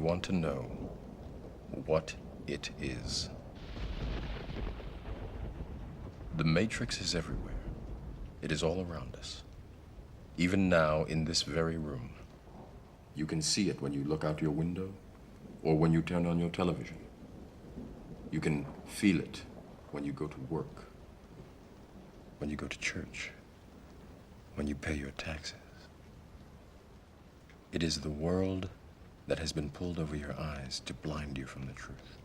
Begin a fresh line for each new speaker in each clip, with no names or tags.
want to know what it is. The Matrix is everywhere. It is all around us. Even now, in this very room. You can see it when you look out your window or when you turn on your television. You can feel it when you go to work, when you go to church, when you pay your taxes. It is the world that has been pulled over your eyes to blind you from the truth.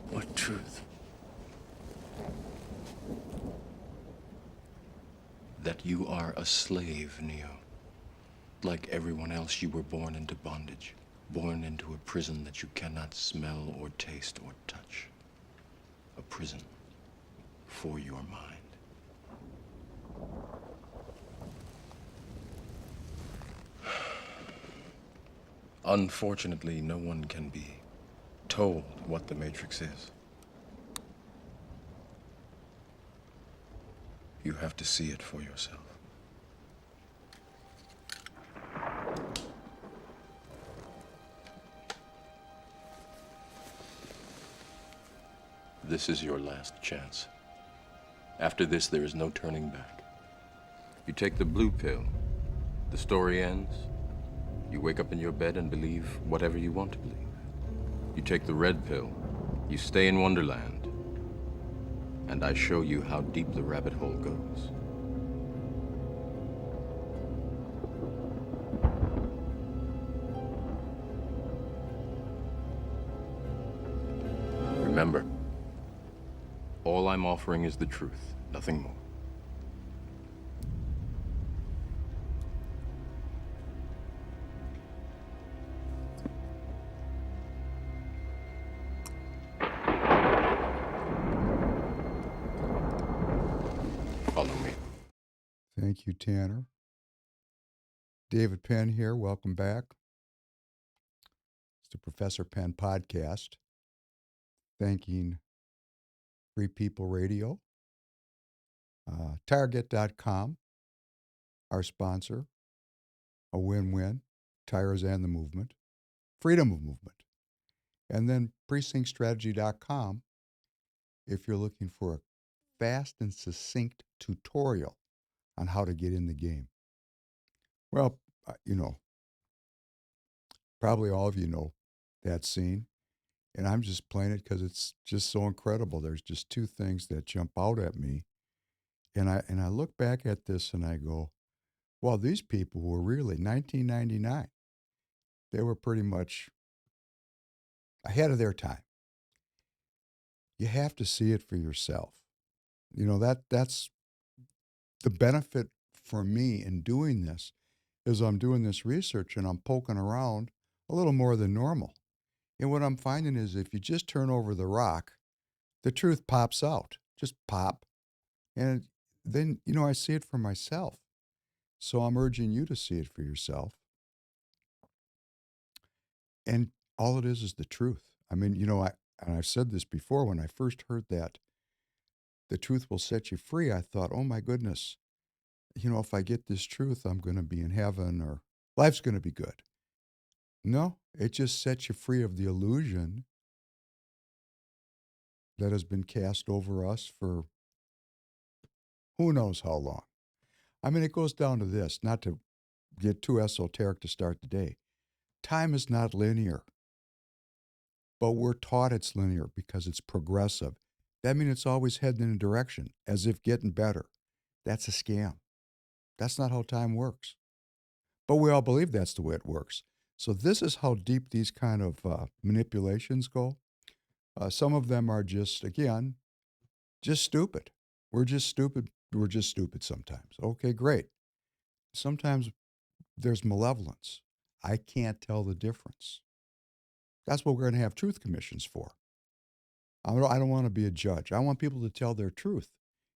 What truth?
That you are a slave, Neo. Like everyone else, you were born into bondage, born into a prison that you cannot smell or taste or touch. A prison for your mind. Unfortunately, no one can be told what the Matrix is. You have to see it for yourself. This is your last chance. After this, there is no turning back. You take the blue pill, the story ends. You wake up in your bed and believe whatever you want to believe. You take the red pill, you stay in Wonderland, and I show you how deep the rabbit hole goes. Remember, all I'm offering is the truth, nothing more. Follow me.
Thank you, Tanner. David Penn here. Welcome back. It's the Professor Penn podcast. Thanking Free People Radio, Target.com, our sponsor, a win-win, Tires and the Movement, Freedom of Movement, and then PrecinctStrategy.com if you're looking for a fast and succinct tutorial on how to get in the game. Well, probably all of you know that scene, and I'm just playing it because it's just so incredible. There's just two things that jump out at me, and I look back at this and I go, well, these people were really 1999. They were pretty much ahead of their time. You have to see it for yourself. That's the benefit for me in doing this is I'm doing this research and I'm poking around a little more than normal. And what I'm finding is if you just turn over the rock, the truth pops out. Just pop. And then, I see it for myself. So I'm urging you to see it for yourself. And all it is the truth. I mean, and I've said this before, when I first heard that the truth will set you free, I thought, oh my goodness, if I get this truth, I'm going to be in heaven or life's going to be good. No, it just sets you free of the illusion that has been cast over us for who knows how long. I mean, it goes down to this, not to get too esoteric to start the day. Time is not linear, but we're taught it's linear because it's progressive. That means it's always heading in a direction, as if getting better. That's a scam. That's not how time works. But we all believe that's the way it works. So this is how deep these kind of manipulations go. Some of them are just, again, just stupid. We're just stupid. We're just stupid sometimes. Okay, great. Sometimes there's malevolence. I can't tell the difference. That's what we're going to have truth commissions for. I don't want to be a judge. I want people to tell their truth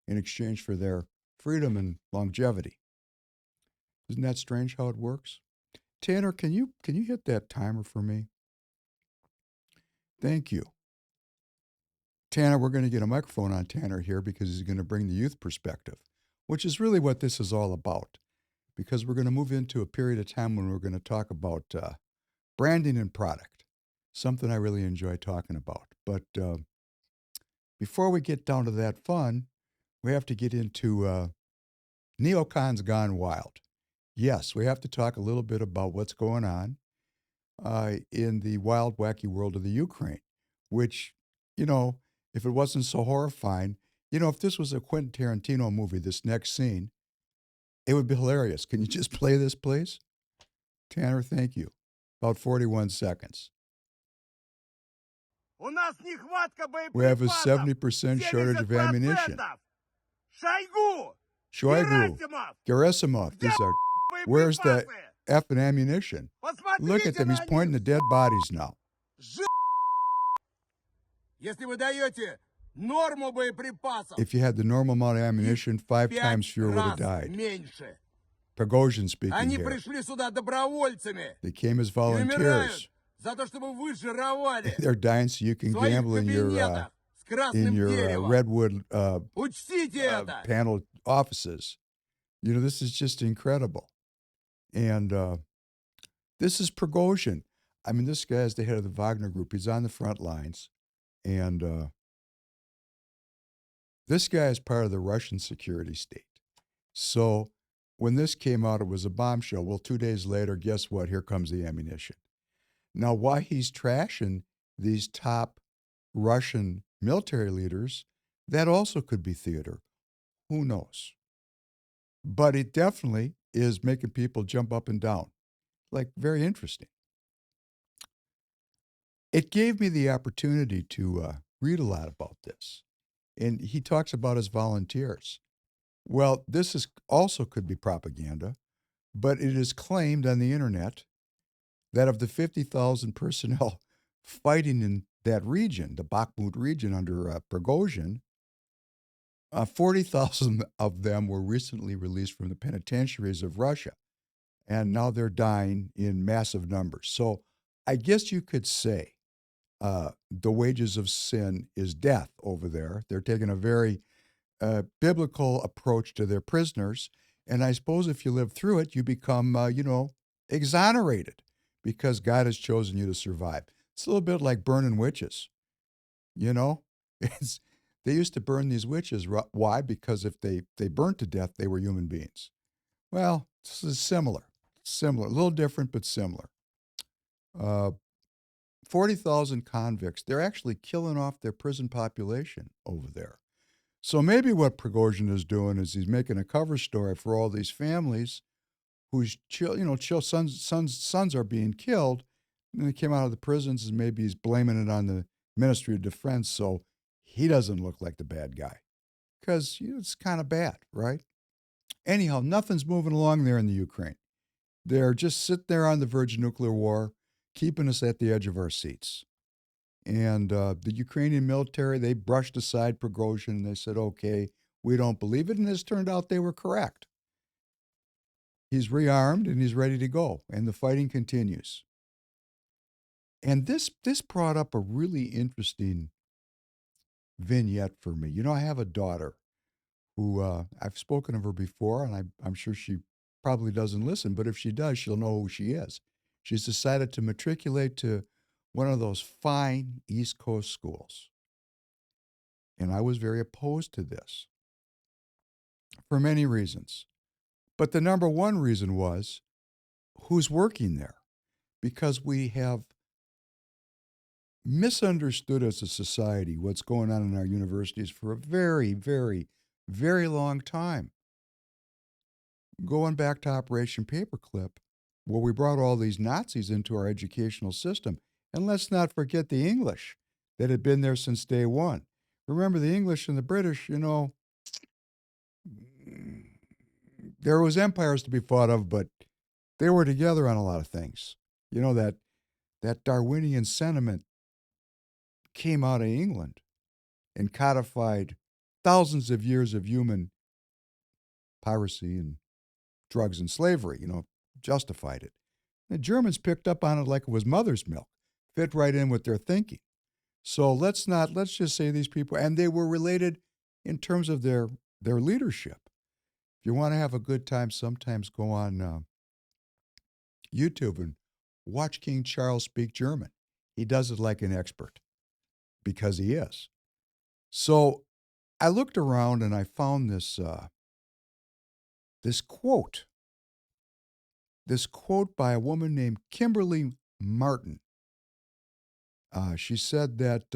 in exchange for their freedom and longevity. Isn't that strange how it works? Tanner, can you hit that timer for me? Thank you. Tanner, we're going to get a microphone on Tanner here because he's going to bring the youth perspective, which is really what this is all about. Because we're going to move into a period of time when we're going to talk about branding and product, something I really enjoy talking about. But before we get down to that fun, we have to get into neocons gone wild. Yes, we have to talk a little bit about what's going on in the wild, wacky world of the Ukraine, which, you know, if it wasn't so horrifying, if this was a Quentin Tarantino movie, this next scene, it would be hilarious. Can you just play this, please? Tanner, thank you. About 41 seconds. We have a 70% shortage of ammunition. Shoigu, Gerasimov, these are, where's the effing ammunition? Look at them, he's pointing to dead bodies now. If you had the normal amount of ammunition, 5 times fewer would have died. Prigozhin speaking here. They came as volunteers. They're dying so you can gamble in your redwood paneled offices. This is just incredible. And this is Prigozhin. I mean, this guy is the head of the Wagner Group. He's on the front lines. And this guy is part of the Russian security state. So when this came out, it was a bombshell. Well, 2 days later, guess what? Here comes the ammunition. Now, why he's trashing these top Russian military leaders, that also could be theater. Who knows? But it definitely is making people jump up and down. Like, very interesting. It gave me the opportunity to read a lot about this. And he talks about his volunteers. Well, this is also could be propaganda, but it is claimed on the internet that of the 50,000 personnel fighting in that region, the Bakhmut region under Prigozhin, 40,000 of them were recently released from the penitentiaries of Russia. And now they're dying in massive numbers. So I guess you could say the wages of sin is death over there. They're taking a very biblical approach to their prisoners. And I suppose if you live through it, you become, exonerated because God has chosen you to survive. It's a little bit like burning witches. They used to burn these witches. Why? Because if they burnt to death, they were human beings. Well, this is similar, a little different, but similar. 40,000 convicts. They're actually killing off their prison population over there. So maybe what Prigozhin is doing is he's making a cover story for all these families whose sons are being killed, and they came out of the prisons, and maybe he's blaming it on the Ministry of Defense, so he doesn't look like the bad guy. Because it's kind of bad, right? Anyhow, nothing's moving along there in the Ukraine. They're just sitting there on the verge of nuclear war, keeping us at the edge of our seats. And the Ukrainian military, they brushed aside Prigozhin and they said, okay, we don't believe it. And it's turned out they were correct. He's rearmed and he's ready to go. And the fighting continues. And this brought up a really interesting vignette for me. I have a daughter who I've spoken of her before, and I'm sure she probably doesn't listen. But if she does, she'll know who she is. She's decided to matriculate to one of those fine East Coast schools. And I was very opposed to this for many reasons. But the number one reason was who's working there? Because we have misunderstood as a society what's going on in our universities for a very, very, very long time. Going back to Operation Paperclip, where we brought all these Nazis into our educational system. And let's not forget the English that had been there since day one. Remember, the English and the British, there was empires to be fought of, but they were together on a lot of things. That Darwinian sentiment came out of England and codified thousands of years of human piracy and drugs and slavery, justified it. The Germans picked up on it like it was mother's milk, fit right in with their thinking. So let's just say these people, and they were related in terms of their leadership. If you want to have a good time, sometimes go on YouTube and Watch King Charles speak German. He does it like an expert because he is. So I looked around and I found this quote, this quote by a woman named Kimberly Martin. She said that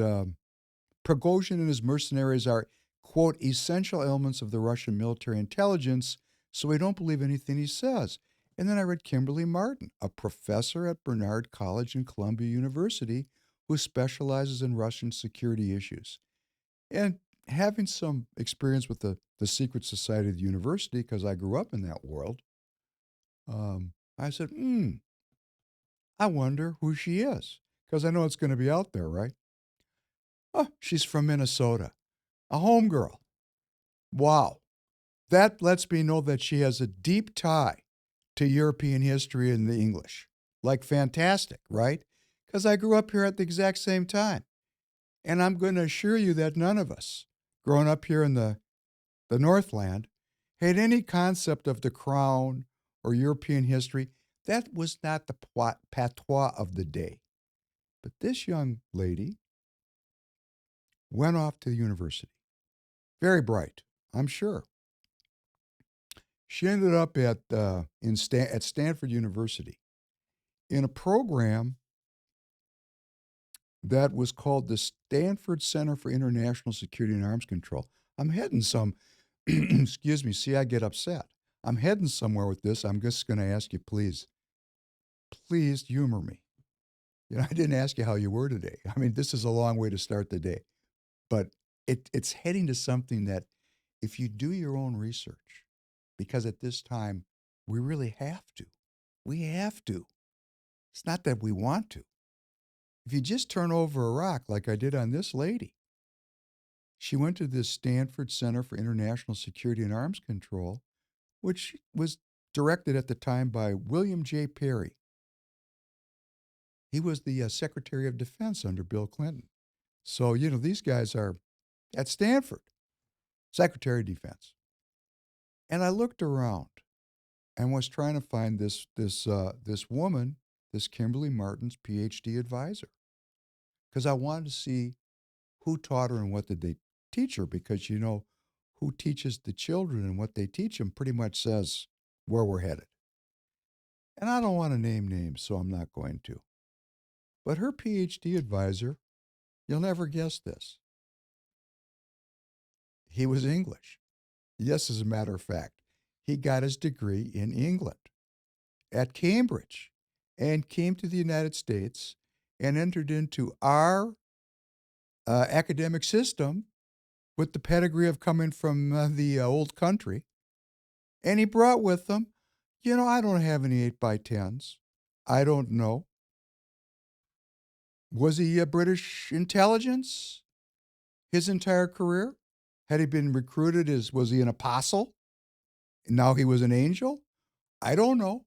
Prigozhin and his mercenaries are, quote, essential elements of the Russian military intelligence, so we don't believe anything he says. And then I read Kimberly Martin, a professor at Bernard College and Columbia University who specializes in Russian security issues. And having some experience with the secret society of the university, because I grew up in that world, I said, I wonder who she is, because I know it's going to be out there, right? Oh, she's from Minnesota, a homegirl. Wow. That lets me know that she has a deep tie to European history and the English. Like, fantastic, right? Because I grew up here at the exact same time. And I'm going to assure you that none of us, growing up here in the Northland, had any concept of the crown or European history. That was not the patois of the day. But this young lady went off to the university. Very bright, I'm sure. She ended up at Stanford University in a program that was called the Stanford Center for International Security and Arms Control. I'm heading some, excuse me, see, I get upset. I'm heading somewhere with this. I'm just going to ask you, please humor me. You know, I didn't ask you how you were today. I mean, this is a long way to start the day, but it's heading to something that if you do your own research, because at this time, we really have to. We have to. It's not that we want to. If you just turn over a rock like I did on this lady, she went to this Stanford Center for International Security and Arms Control, which was directed at the time by William J. Perry. He was the Secretary of Defense under Bill Clinton. So, you know, these guys are at Stanford, Secretary of Defense. And I looked around and was trying to find this woman, this Kimberly Martin's PhD advisor, because I wanted to see who taught her and what did they teach her, because you know who teaches the children and what they teach them pretty much says where we're headed. And I don't want to name names, so I'm not going to. But her PhD advisor, you'll never guess this. He was English. Yes, as a matter of fact, he got his degree in England at Cambridge and came to the United States and entered into our academic system with the pedigree of coming from the old country. And he brought with him, you know, I don't have any 8 by 10s. I don't know. Was he a British intelligence his entire career? Had he been recruited as, was he an apostle? And now he was an angel? I don't know.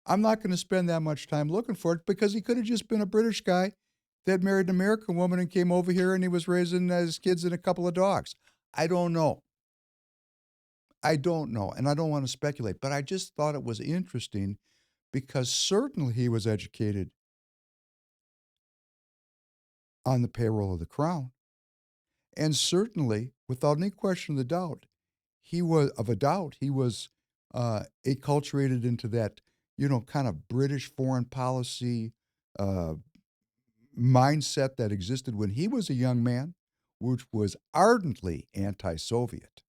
I'm not going to spend that much time looking for it because he could have just been a British guy that married an American woman and came over here and he was raising his kids and a couple of dogs. I don't know. I don't know. And I don't want to speculate, but I just thought it was interesting because certainly he was educated on the payroll of the crown. And certainly, without any question of the doubt, he was acculturated into that, you know, kind of British foreign policy uh, mindset that existed when he was a young man, which was ardently anti-Soviet,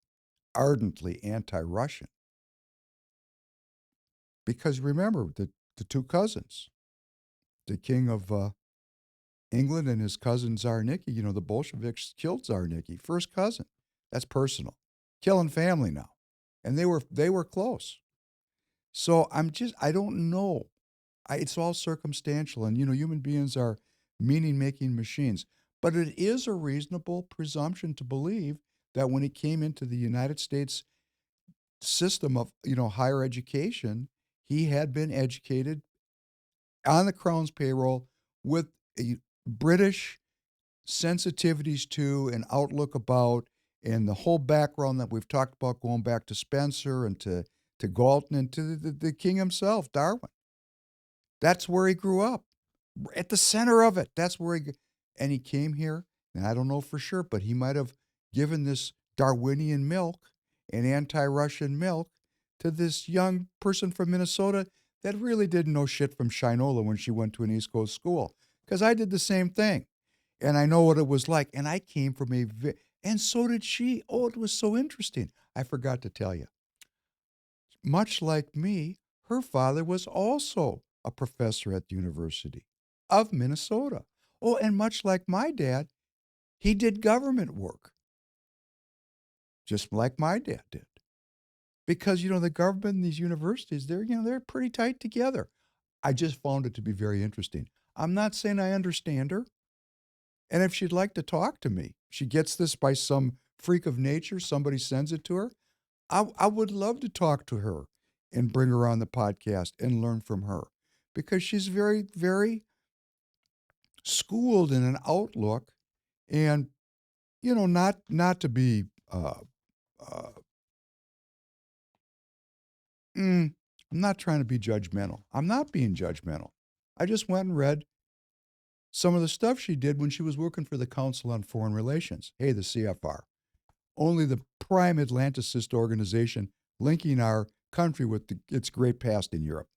ardently anti-Russian. Because remember, the two cousins, the king of England and his cousin Tsar Nicky, you know, the Bolsheviks killed Tsar Nicky, first cousin. That's personal. Killing family now. And they were close. So I don't know. It's all circumstantial. And, you know, human beings are meaning-making machines. But it is a reasonable presumption to believe that when he came into the United States system of, you know, higher education, he had been educated on the Crown's payroll with a British sensitivities to and outlook about and the whole background that we've talked about going back to Spencer and to Galton and to the king himself, Darwin. That's where he grew up, at the center of it. That's where and he came here, and I don't know for sure, but he might have given this Darwinian milk and anti-Russian milk to this young person from Minnesota that really didn't know shit from Shinola when she went to an East Coast school. Because I did the same thing, and I know what it was like. And I came from and so did she. Oh, it was so interesting. I forgot to tell you. Much like me, her father was also a professor at the University of Minnesota. Oh, and much like my dad, he did government work, just like my dad did. Because, the government and these universities, they're pretty tight together. I just found it to be very interesting. I'm not saying I understand her. And if she'd like to talk to me, she gets this by some freak of nature, somebody sends it to her. I would love to talk to her and bring her on the podcast and learn from her because she's very, very schooled in an outlook and, not to be, uh, mm, I'm not trying to be judgmental. I'm not being judgmental. I just went and read some of the stuff she did when she was working for the Council on Foreign Relations. Hey, the CFR. Only the prime Atlanticist organization linking our country with its great past in Europe.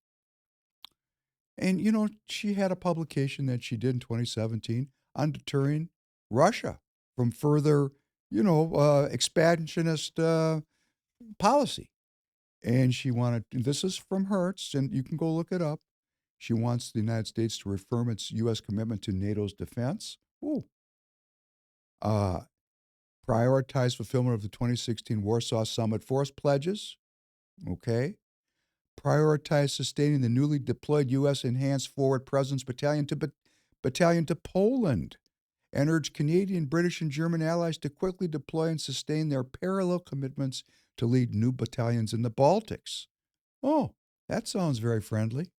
And, she had a publication that she did in 2017 on deterring Russia from further, expansionist policy. And she wanted, this is from Hertz, and you can go look it up. She wants the United States to reaffirm its U.S. commitment to NATO's defense. Ooh. Uh, Prioritize fulfillment of the 2016 Warsaw Summit force pledges. Okay. Prioritize sustaining the newly deployed U.S. Enhanced Forward Presence Battalion to Poland, and urge Canadian, British, and German allies to quickly deploy and sustain their parallel commitments to lead new battalions in the Baltics. Oh, that sounds very friendly.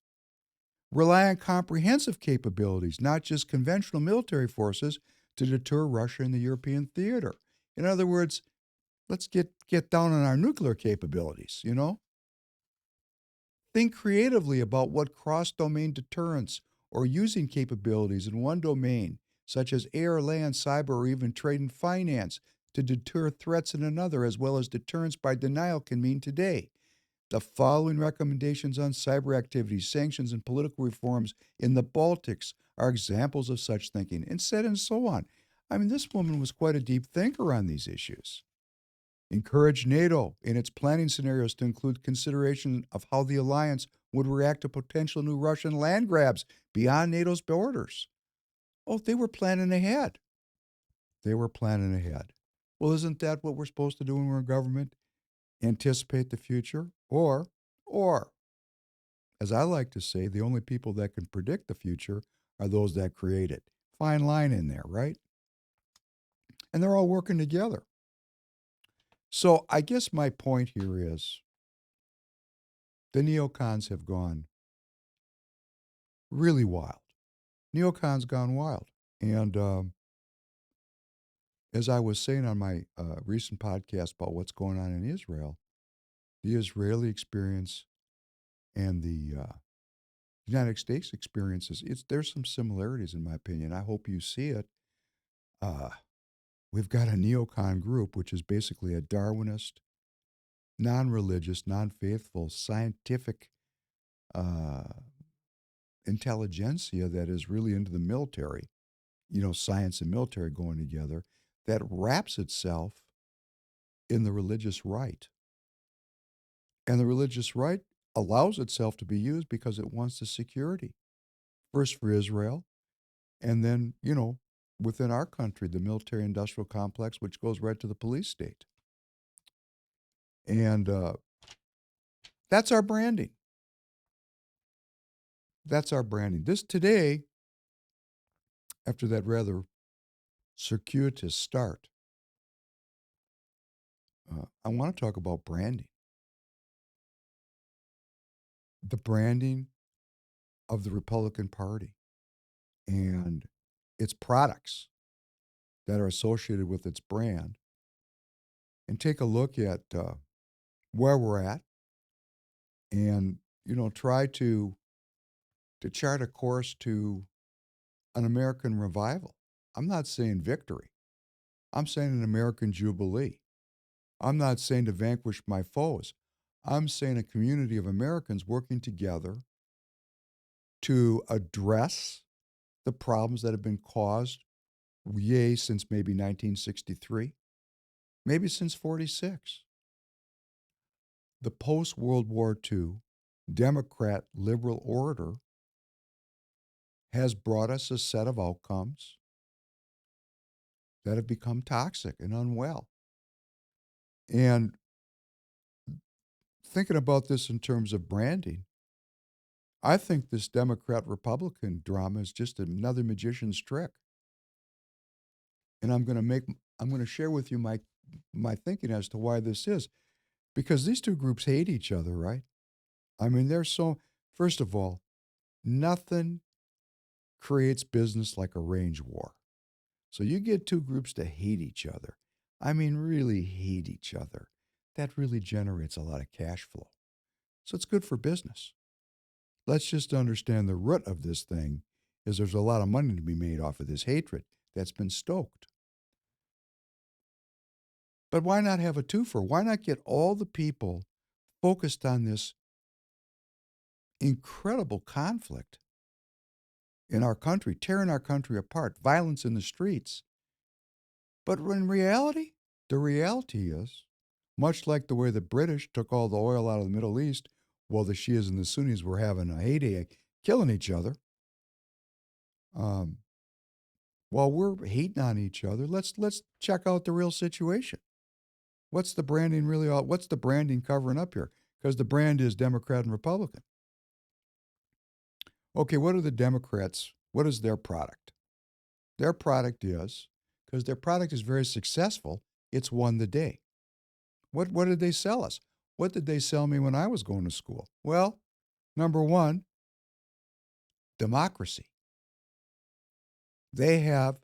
Rely on comprehensive capabilities, not just conventional military forces, to deter Russia in the European theater. In other words, let's get down on our nuclear capabilities. Think creatively about what cross-domain deterrence or using capabilities in one domain, such as air, land, cyber, or even trade and finance, to deter threats in another, as well as deterrence by denial can mean today. The following recommendations on cyber activities, sanctions, and political reforms in the Baltics are examples of such thinking, and so on. I mean, this woman was quite a deep thinker on these issues. Encourage NATO in its planning scenarios to include consideration of how the alliance would react to potential new Russian land grabs beyond NATO's borders. Oh, they were planning ahead. They were planning ahead. Well, isn't that what we're supposed to do when we're in government? Anticipate the future? Or, as I like to say, the only people that can predict the future are those that create it. Fine line in there, right? And they're all working together. So I guess my point here is the neocons have gone really wild. Neocons gone wild. And as I was saying on my recent podcast about what's going on in Israel, the Israeli experience and the United States experiences, there's some similarities in my opinion. I hope you see it. Uh, we've got a neocon group, which is basically a Darwinist, non-religious, non-faithful, scientific uh, intelligentsia that is really into the military, science and military going together, that wraps itself in the religious right. And the religious right allows itself to be used because it wants the security, first for Israel, and then, within our country, the military industrial complex, which goes right to the police state. And that's our branding. That's our branding. This today, after that rather circuitous start, I want to talk about branding. The branding of the Republican Party and its products that are associated with its brand, and take a look at where we're at and, try to to chart a course to an American revival. I'm not saying victory. I'm saying an American jubilee. I'm not saying to vanquish my foes. I'm saying a community of Americans working together to address the problems that have been caused, yea, since maybe 1963, maybe since 46. The post World War II Democrat liberal order has brought us a set of outcomes that have become toxic and unwell. And thinking about this in terms of branding, I think this Democrat Republican drama is just another magician's trick. And I'm going to share with you my thinking as to why this is, because these two groups hate each other, right? I mean, first of all, nothing creates business like a range war. So you get two groups to hate each other. I mean, really hate each other. That really generates a lot of cash flow. So it's good for business. Let's just understand the root of this thing is there's a lot of money to be made off of this hatred that's been stoked. But why not have a twofer? Why not get all the people focused on this incredible conflict in our country, tearing our country apart, violence in the streets? But in reality, the reality is, much like the way the British took all the oil out of the Middle East while the Shias and the Sunnis were having a heyday killing each other, um, while we're hating on each other, let's check out the real situation. What's the branding really all? What's the branding covering up here? Because the brand is Democrat and Republican. Okay, what are the Democrats? What is their product? Their product is, because their product is very successful, it's won the day. What did they sell us? What did they sell me when I was going to school? Well, number one, democracy. They have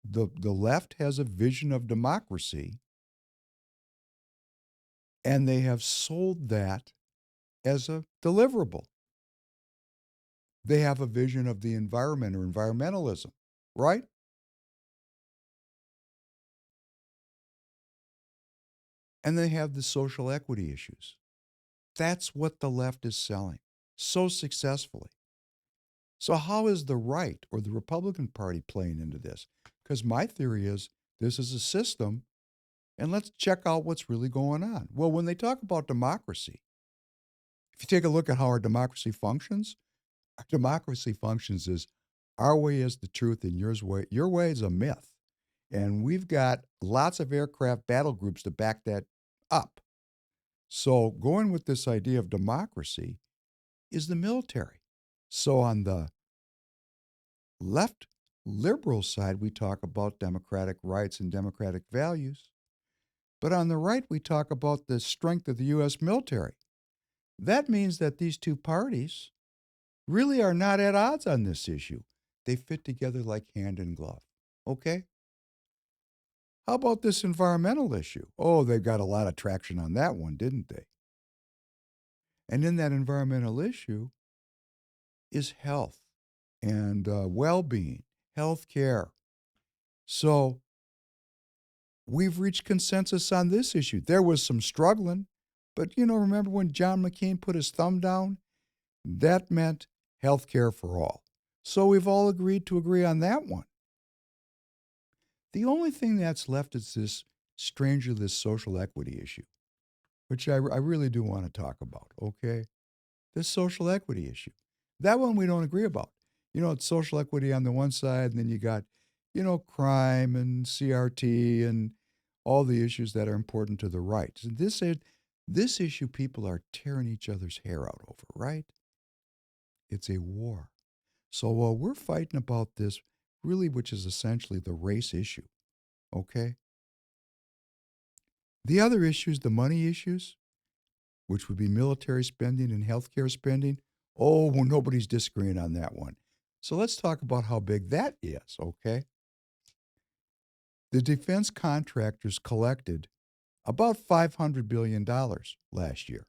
the left has a vision of democracy, and they have sold that as a deliverable. They have a vision of the environment or environmentalism, right? And they have the social equity issues. That's what the left is selling so successfully. So, how is the right or the Republican Party playing into this? Because my theory is this is a system, and let's check out what's really going on. Well, when they talk about democracy, if you take a look at how our democracy functions is our way is the truth and your way is a myth. And we've got lots of aircraft battle groups to back that up. So, going with this idea of democracy is the military. So, on the left liberal side, we talk about democratic rights and democratic values. But on the right, we talk about the strength of the U.S. military. That means that these two parties really are not at odds on this issue. They fit together like hand in glove. Okay? How about this environmental issue? Oh, they got a lot of traction on that one, didn't they? And in that environmental issue is health and well being, health care. So we've reached consensus on this issue. There was some struggling, but remember when John McCain put his thumb down? That meant health care for all. So we've all agreed to agree on that one. The only thing that's left is this social equity issue, which I really do want to talk about, okay? This social equity issue. That one we don't agree about. It's social equity on the one side, and then you got, crime and CRT and all the issues that are important to the right. So this issue people are tearing each other's hair out over, right? It's a war. So while we're fighting about this, really, which is essentially the race issue, okay? The other issues, the money issues, which would be military spending and healthcare spending, oh, well, nobody's disagreeing on that one. So let's talk about how big that is, okay? The defense contractors collected about $500 billion last year.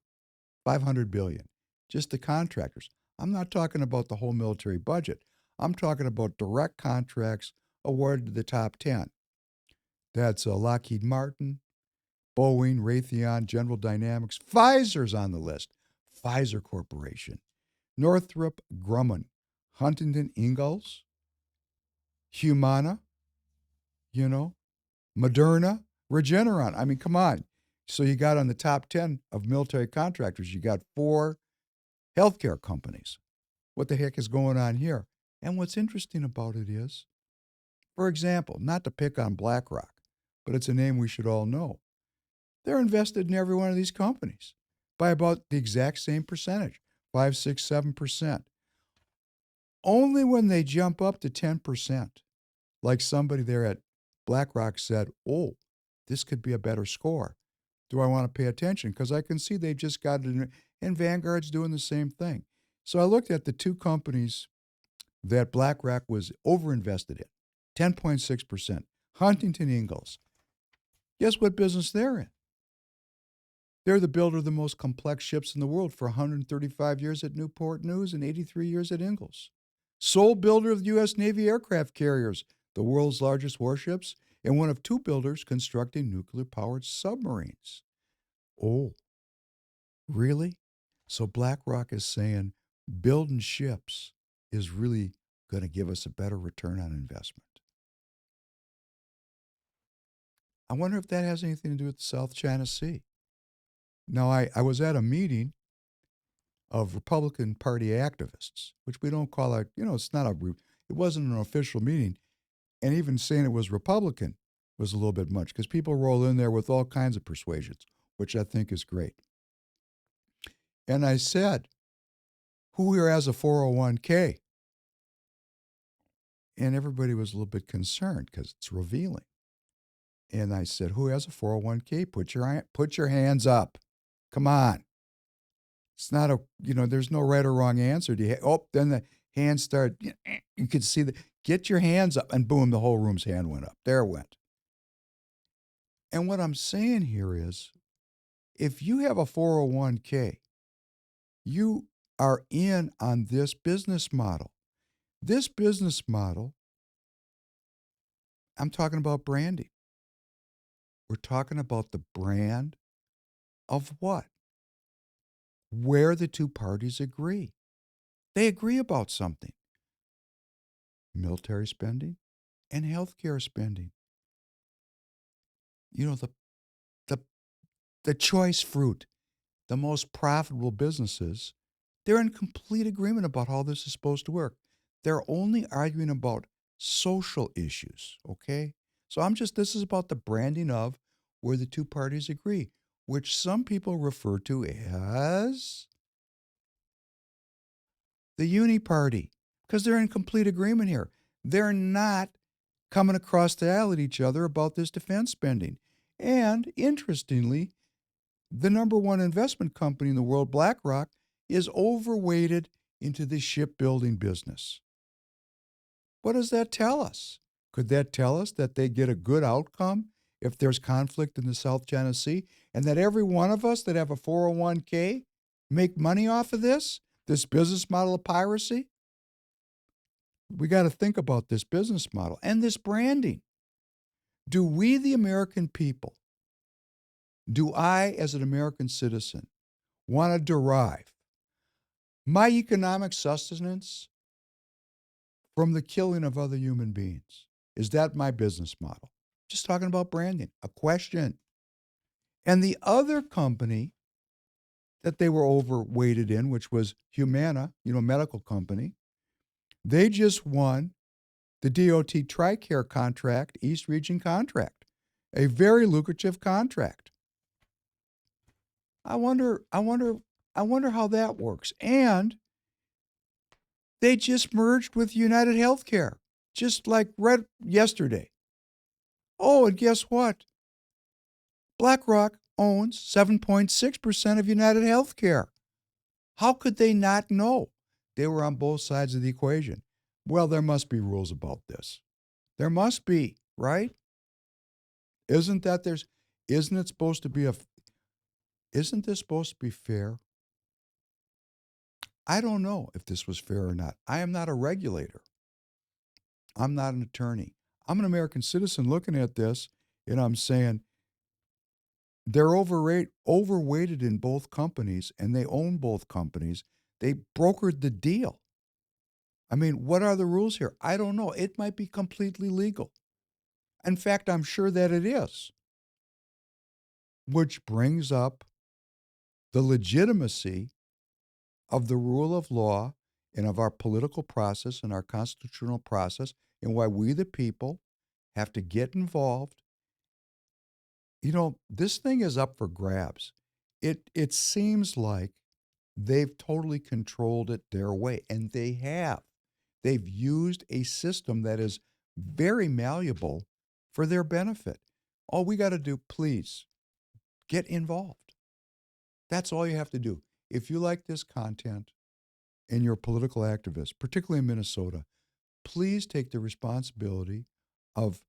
$500 billion. Just the contractors. I'm not talking about the whole military budget. I'm talking about direct contracts awarded to the top 10. That's Lockheed Martin, Boeing, Raytheon, General Dynamics. Pfizer's on the list. Pfizer Corporation, Northrop Grumman, Huntington Ingalls, Humana, you know, Moderna, Regeneron. I mean, come on. So you got on the top 10 of military contractors, you got 4 healthcare companies. What the heck is going on here? And what's interesting about it is, for example, not to pick on BlackRock, but it's a name we should all know. They're invested in every one of these companies by about the exact same percentage, 5, 6, 7%. Only when they jump up to 10%, like somebody there at BlackRock said, oh, this could be a better score. Do I want to pay attention? Because I can see they've just got it, and Vanguard's doing the same thing. So I looked at the 2 companies that BlackRock was overinvested in, 10.6%. Huntington Ingalls. Guess what business they're in? They're the builder of the most complex ships in the world for 135 years at Newport News and 83 years at Ingalls. Sole builder of the U.S. Navy aircraft carriers, the world's largest warships, and one of 2 builders constructing nuclear-powered submarines. Oh, really? So BlackRock is saying building ships is really going to give us a better return on investment. I wonder if that has anything to do with the South China Sea. Now, I was at a meeting of Republican Party activists, which we don't call it's not it wasn't an official meeting. And even saying it was Republican was a little bit much because people roll in there with all kinds of persuasions, which I think is great. And I said, who here has a 401k? And everybody was a little bit concerned because it's revealing. And I said, who has a 401k? Put your hands up. Come on. It's not there's no right or wrong answer. Then the hands start, you could see get your hands up, and boom, the whole room's hand went up. There it went. And what I'm saying here is, if you have a 401k, you are in on this business model. This business model, I'm talking about branding. We're talking about the brand of what? Where the 2 parties agree. They agree about something. Military spending and healthcare spending. The the the choice fruit, the most profitable businesses, they're in complete agreement about how this is supposed to work. They're only arguing about social issues, okay? So this is about the branding of where the 2 parties agree, which some people refer to as the uni party, because they're in complete agreement here. They're not coming across the aisle at each other about this defense spending. And interestingly, the number 1 investment company in the world, BlackRock, is overweighted into the shipbuilding business. What does that tell us? Could that tell us that they get a good outcome if there's conflict in the South China Sea, and that every one of us that have a 401k make money off of this business model of piracy? We got to think about this business model and this branding. Do we, the American people, do I, as an American citizen, want to derive my economic sustenance from the killing of other human beings? Is that my business model? Just talking about branding, a question. And the other company that they were overweighted in, which was Humana, medical company, they just won the DOT TRICARE contract, East Region contract, a very lucrative contract. I wonder how that works. And they just merged with United Healthcare, just like read yesterday. Oh, and guess what? BlackRock owns 7.6% of United Healthcare. How could they not know? They were on both sides of the equation. Well, there must be rules about this. There must be, right? Isn't it supposed to be isn't this supposed to be fair? I don't know if this was fair or not. I am not a regulator. I'm not an attorney. I'm an American citizen looking at this, and I'm saying they're overweighted in both companies, and they own both companies. They brokered the deal. I mean, what are the rules here? I don't know. It might be completely legal. In fact, I'm sure that it is, which brings up the legitimacy of the rule of law and of our political process and our constitutional process, and why we, the people, have to get involved. This thing is up for grabs. It seems like they've totally controlled it their way, and they have. They've used a system that is very malleable for their benefit. All we got to do, please, get involved. That's all you have to do. If you like this content and you're a political activist, particularly in Minnesota, please take the responsibility of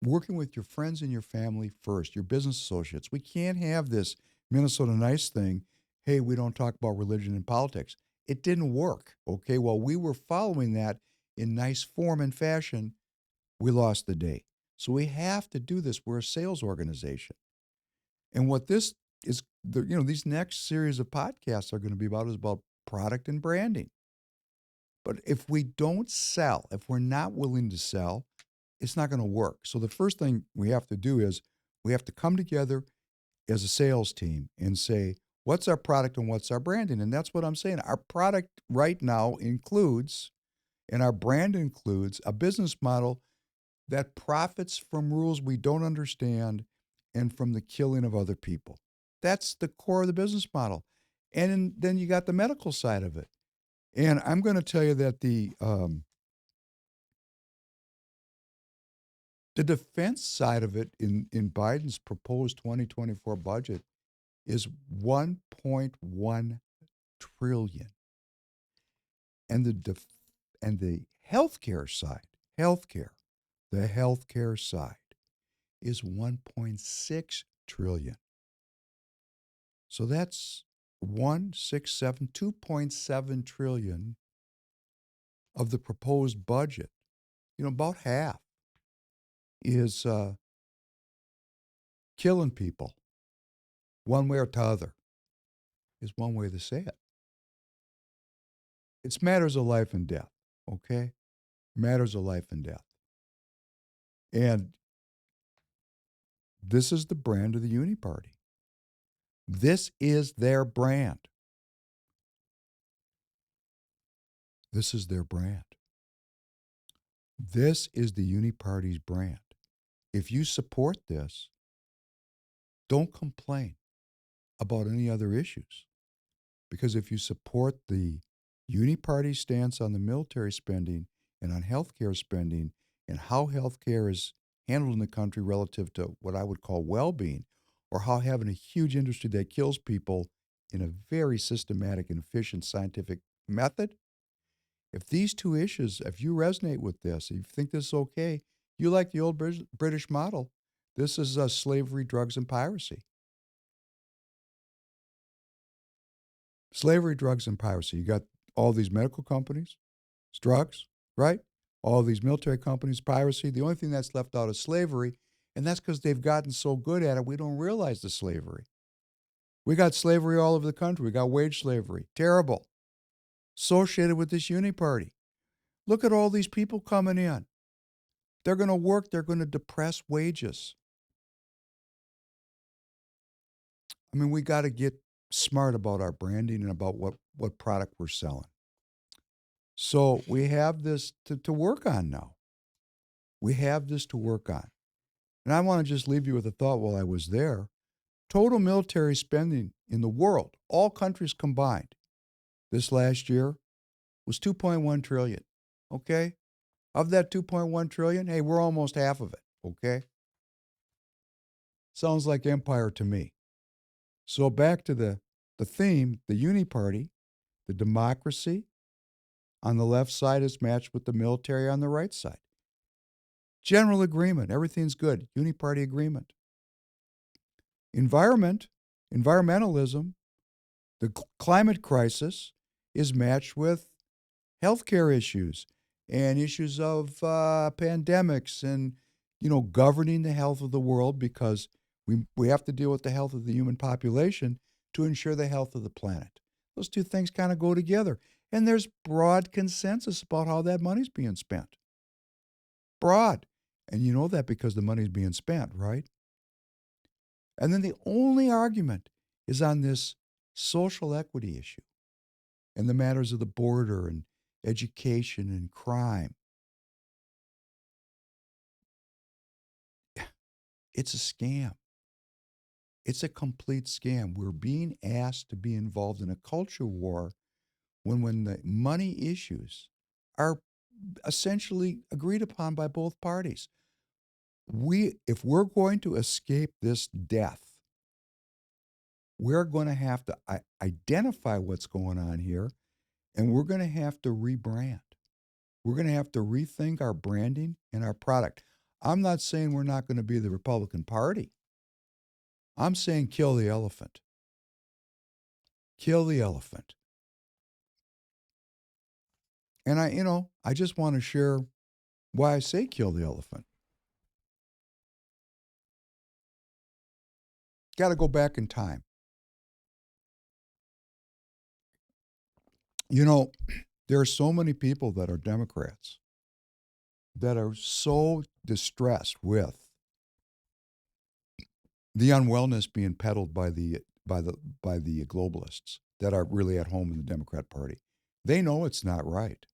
working with your friends and your family first, your business associates. We can't have this Minnesota Nice thing. Hey, we don't talk about religion and politics. It didn't work. Okay. While we were following that in nice form and fashion, we lost the day. So we have to do this. We're a sales organization. And what this is, these next series of podcasts are going to be about is about product and branding. But if we don't sell, if we're not willing to sell, it's not going to work. So the first thing we have to do is we have to come together as a sales team and say, what's our product and what's our branding? And that's what I'm saying. Our product right now includes, and our brand includes, a business model that profits from rules we don't understand and from the killing of other people. That's the core of the business model. And then you got the medical side of it. And I'm going to tell you that the defense side of it in Biden's proposed 2024 budget is 1.1 trillion. And the healthcare side, the healthcare side is 1.6 trillion. So that's 2.7 trillion of the proposed budget. About half is killing people one way or t'other, is one way to say it. It's matters of life and death, okay? Matters of life and death. And this is the brand of the Uni Party. This is their brand. This is their brand. This is the Uni Party's brand. If you support this, don't complain about any other issues. Because if you support the Uni Party stance on the military spending and on healthcare spending and how healthcare is handled in the country relative to what I would call well-being, or how having a huge industry that kills people in a very systematic and efficient scientific method, if these two issues, if you resonate with this, if you think this is okay, you like the old British model, this is slavery, drugs, and piracy. Slavery, drugs, and piracy. You got all these medical companies, it's drugs, right? All these military companies, piracy. The only thing that's left out is slavery, and that's because they've gotten so good at it, we don't realize the slavery. We got slavery all over the country. We got wage slavery. Terrible. Associated with this Uni Party. Look at all these people coming in. They're going to work. They're going to depress wages. I mean, we got to get smart about our branding and about what product we're selling. So we have this to work on now. We have this to work on. And I want to just leave you with a thought while I was there. Total military spending in the world, all countries combined, this last year was 2.1 trillion. Okay? Of that 2.1 trillion, hey, we're almost half of it. Okay? Sounds like empire to me. So back to the theme, the Uni Party, the democracy on the left side is matched with the military on the right side. General agreement, everything's good. Uni Party agreement. Environmentalism, the climate crisis, is matched with healthcare issues and issues of pandemics and, governing the health of the world because we have to deal with the health of the human population to ensure the health of the planet. Those two things kind of go together. And there's broad consensus about how that money's being spent. Broad. And you know that because the money's being spent, right? And then the only argument is on this social equity issue and the matters of the border and education and crime. It's a scam. It's a complete scam. We're being asked to be involved in a culture war when the money issues are essentially agreed upon by both parties. If we're going to escape this death, we're going to have to identify what's going on here, and we're going to have to rebrand. We're going to have to rethink our branding and our product. I'm not saying we're not going to be the Republican Party. I'm saying kill the elephant. Kill the elephant. And I just want to share why I say kill the elephant. Got to go back in time. There are so many people that are Democrats that are so distressed with the unwellness being peddled by the globalists that are really at home in the Democrat Party. They know it's not right.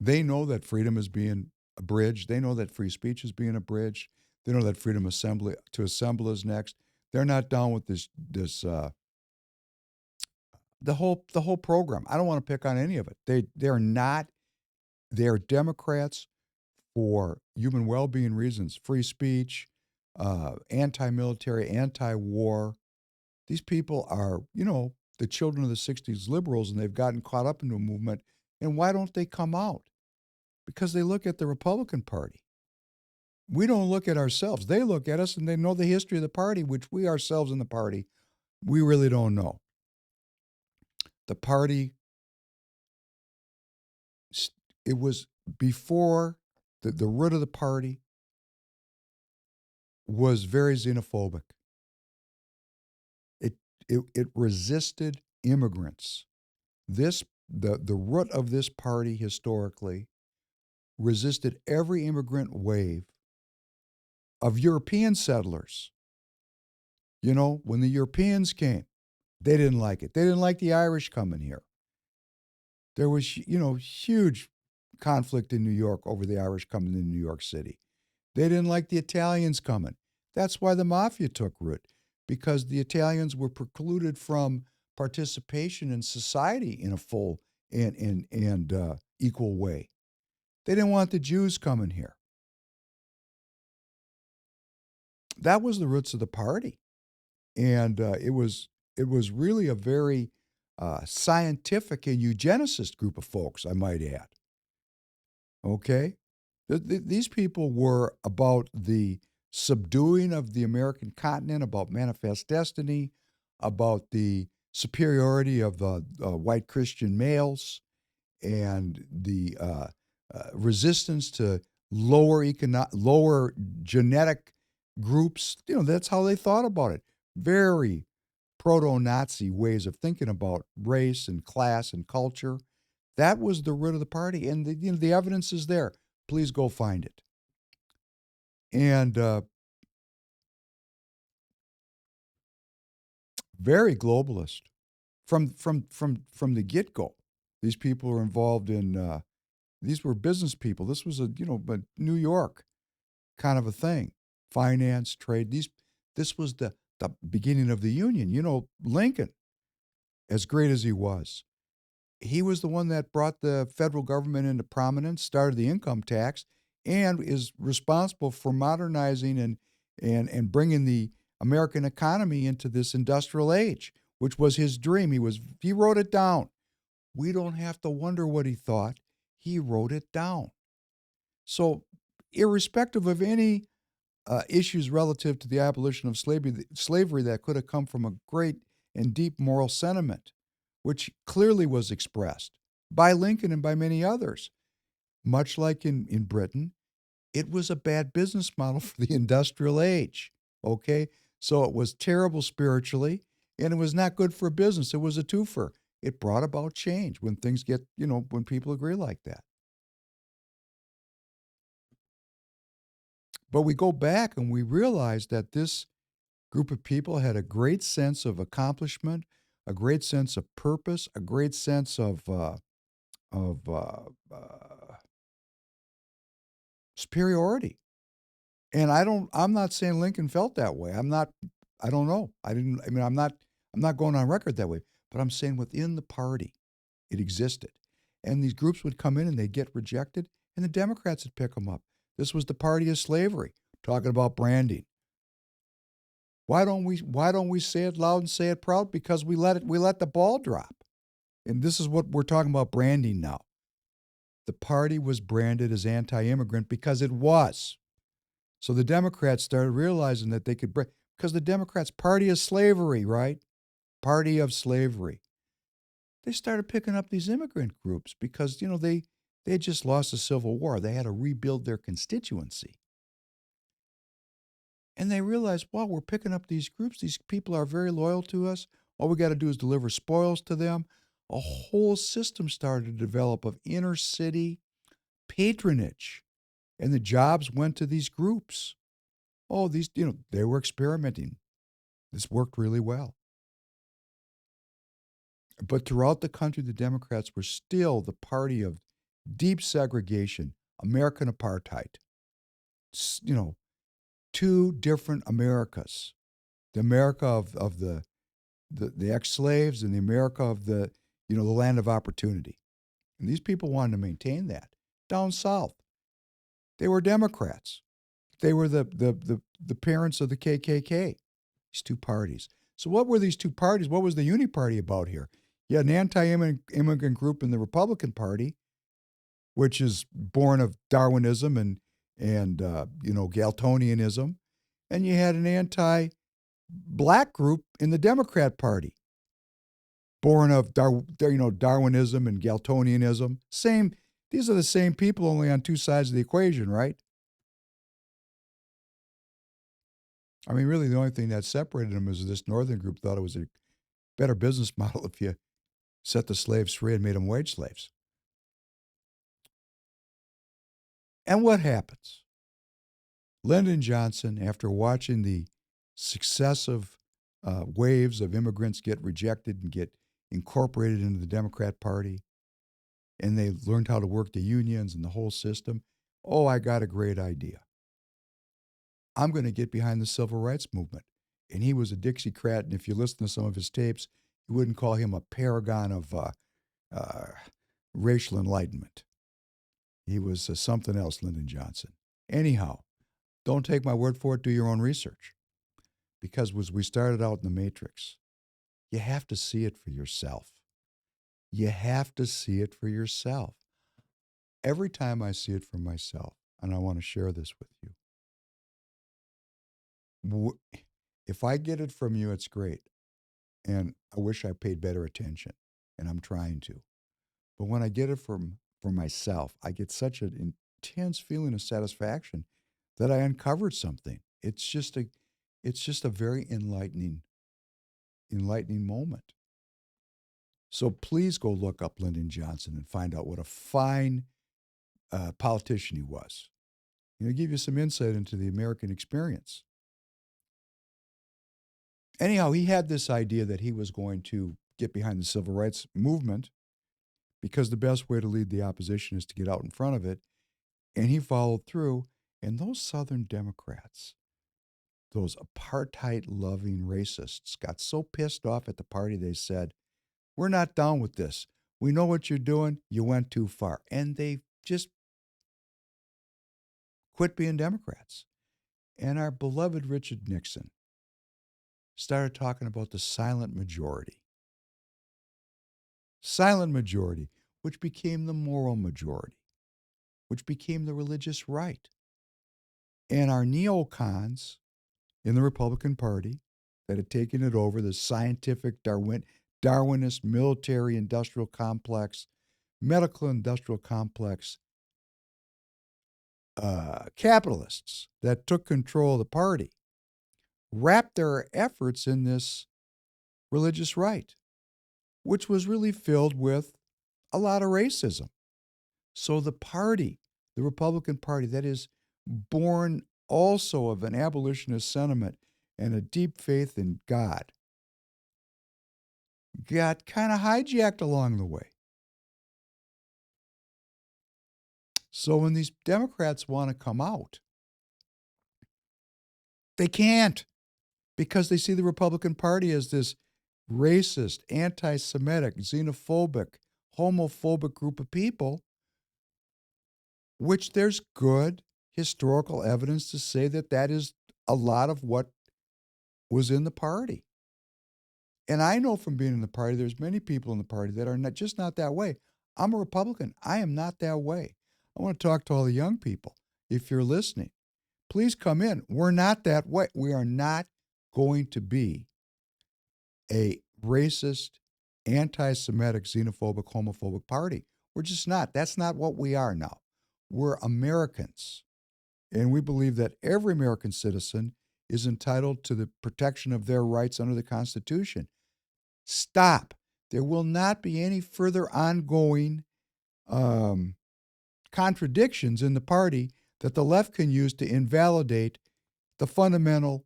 They know that freedom is being abridged. They know that free speech is being abridged. They know that freedom to assemble is next. They're not down with the whole program. I don't want to pick on any of it. They're not. They're Democrats for human well-being reasons, free speech, anti-military, anti-war. These people are, the children of the 60s liberals, and they've gotten caught up into a movement. And why don't they come out? Because they look at the Republican Party. We don't look at ourselves. They look at us, and they know the history of the party, which we ourselves in the party, we really don't know. The party, it was before the root of the party was very xenophobic. It resisted immigrants. The root of this party historically resisted every immigrant wave of European settlers. When the Europeans came, they didn't like it. They didn't like the Irish coming here. There was, huge conflict in New York over the Irish coming to New York City. They didn't like the Italians coming. That's why the mafia took root, because the Italians were precluded from participation in society in a full and equal way. They didn't want the Jews coming here. That was the roots of the party, and it was really a very scientific and eugenicist group of folks, I might add. Okay, these people were about the subduing of the American continent, about manifest destiny, about the superiority of white Christian males, and the resistance to lower genetic groups. That's how they thought about it. Very proto-Nazi ways of thinking about race and class and culture. That was the root of the party, and the evidence is there. Please go find it. And very globalist from the get-go. These people were involved in. These were business people. This was a New York kind of a thing. Finance, trade. This was the beginning of the Union. Lincoln, as great as he was the one that brought the federal government into prominence, started the income tax, and is responsible for modernizing and bringing the American economy into this industrial age, which was his dream. He wrote it down. We don't have to wonder what he thought. He wrote it down. So, irrespective of any issues relative to the abolition of slavery that could have come from a great and deep moral sentiment, which clearly was expressed by Lincoln and by many others. Much like in Britain, it was a bad business model for the industrial age. Okay? So it was terrible spiritually, and it was not good for business. It was a twofer. It brought about change when things get, when people agree like that. But we go back and we realize that this group of people had a great sense of accomplishment, a great sense of purpose, a great sense of superiority. And I'm not saying Lincoln felt that way. I don't know. I'm not going on record that way, but I'm saying within the party, it existed. And these groups would come in and they'd get rejected, and the Democrats would pick them up. This was the party of slavery, talking about branding. Why don't we say it loud and say it proud? Because we let the ball drop. And this is what we're talking about branding now. The party was branded as anti-immigrant because it was. So the Democrats started realizing that they could because the Democrats party of slavery, right? Party of slavery. They started picking up these immigrant groups because, they had just lost the Civil War. They had to rebuild their constituency. And they realized, wow, we're picking up these groups. These people are very loyal to us. All we got to do is deliver spoils to them. A whole system started to develop of inner city patronage. And the jobs went to these groups. Oh, they were experimenting. This worked really well. But throughout the country, the Democrats were still the party of deep segregation, American apartheid. You know, two different Americas: the America of the ex-slaves and the America of the land of opportunity. And these people wanted to maintain that. Down south, they were Democrats. They were the parents of the KKK. These two parties. So what were these two parties? What was the uni party about here? You had an anti-immigrant group in the Republican Party, which is born of Darwinism and Galtonianism, and you had an anti-black group in the Democrat Party, born of Darwinism and Galtonianism. Same. These are the same people, only on two sides of the equation, right? I mean, really, the only thing that separated them is this northern group thought it was a better business model if you set the slaves free and made them wage slaves. And what happens? Lyndon Johnson, after watching the successive waves of immigrants get rejected and get incorporated into the Democrat Party, and they learned how to work the unions and the whole system, oh, I got a great idea. I'm going to get behind the civil rights movement. And he was a Dixiecrat, and if you listen to some of his tapes, you wouldn't call him a paragon of racial enlightenment. He was something else, Lyndon Johnson. Anyhow, don't take my word for it. Do your own research. Because as we started out in the Matrix, you have to see it for yourself. You have to see it for yourself. Every time I see it for myself, and I want to share this with you, if I get it from you, it's great. And I wish I paid better attention, and I'm trying to. But when I get it for myself, I get such an intense feeling of satisfaction that I uncovered something. It's just a very enlightening moment. So please go look up Lyndon Johnson and find out what a fine politician he was. Give you some insight into the American experience. Anyhow, he had this idea that he was going to get behind the civil rights movement because the best way to lead the opposition is to get out in front of it. And he followed through. And those Southern Democrats, those apartheid-loving racists, got so pissed off at the party they said, we're not down with this. We know what you're doing. You went too far. And they just quit being Democrats. And our beloved Richard Nixon started talking about the silent majority. Silent majority, which became the moral majority, which became the religious right. And our neocons in the Republican Party that had taken it over, the scientific Darwinist military industrial complex, medical industrial complex, capitalists that took control of the party wrapped their efforts in this religious right, which was really filled with a lot of racism. So the party, the Republican Party, that is born also of an abolitionist sentiment and a deep faith in God, got kind of hijacked along the way. So when these Democrats want to come out, they can't because they see the Republican Party as this racist, anti Semitic, xenophobic, homophobic group of people, which there's good historical evidence to say that that is a lot of what was in the party. And I know from being in the party, there's many people in the party that are not, just not that way. I'm a Republican. I am not that way. I want to talk to all the young people. If you're listening, please come in. We're not that way. We are not going to be a racist, anti Semitic, xenophobic, homophobic party. We're just not. That's not what we are now. We're Americans. And we believe that every American citizen is entitled to the protection of their rights under the Constitution. Stop. There will not be any further ongoing contradictions in the party that the left can use to invalidate the fundamental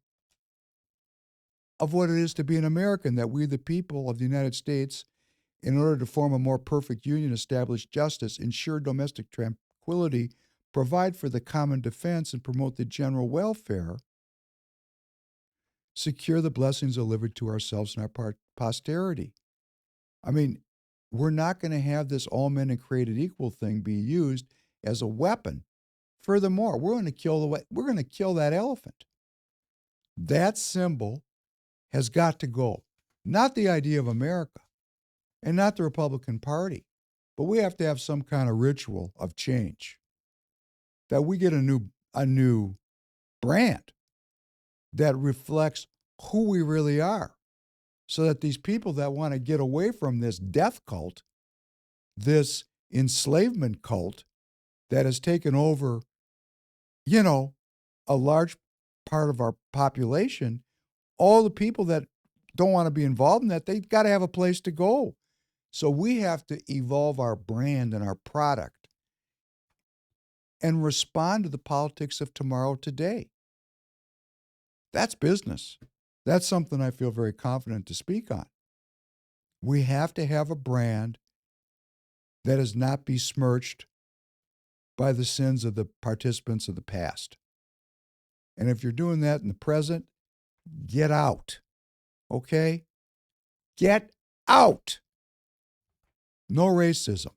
of what it is to be an American, that we, the people of the United States, in order to form a more perfect union, establish justice, ensure domestic tranquility, provide for the common defense, and promote the general welfare, secure the blessings delivered to ourselves and our posterity. I mean, we're not going to have this all men are created equal thing be used as a weapon. Furthermore, we're going to kill that elephant. That symbol has got to go. Not the idea of America and not the Republican Party, but we have to have some kind of ritual of change. That we get a new brand that reflects who we really are. So that these people that want to get away from this death cult, this enslavement cult that has taken over, a large part of our population, all the people that don't want to be involved in that, they've got to have a place to go. So we have to evolve our brand and our product and respond to the politics of tomorrow today. That's business. That's something I feel very confident to speak on. We have to have a brand that is not besmirched by the sins of the participants of the past. And if you're doing that in the present, get out. Okay? Get out. No racism.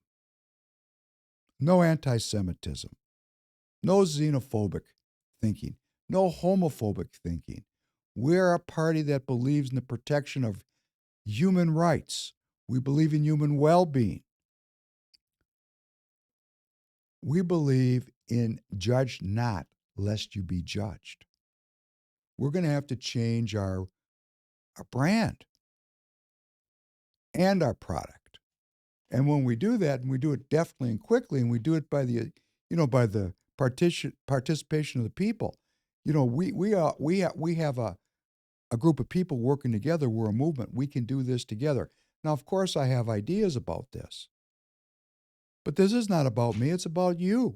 No anti-Semitism. No xenophobic thinking. No homophobic thinking. We're a party that believes in the protection of human rights. We believe in human well-being. We believe in judge not, lest you be judged. We're going to have to change our brand and our product. And when we do that, and we do it deftly and quickly, and we do it by the, by the participation of the people, we have a group of people working together. We're a movement. We can do this together. Now, of course, I have ideas about this. But this is not about me. It's about you.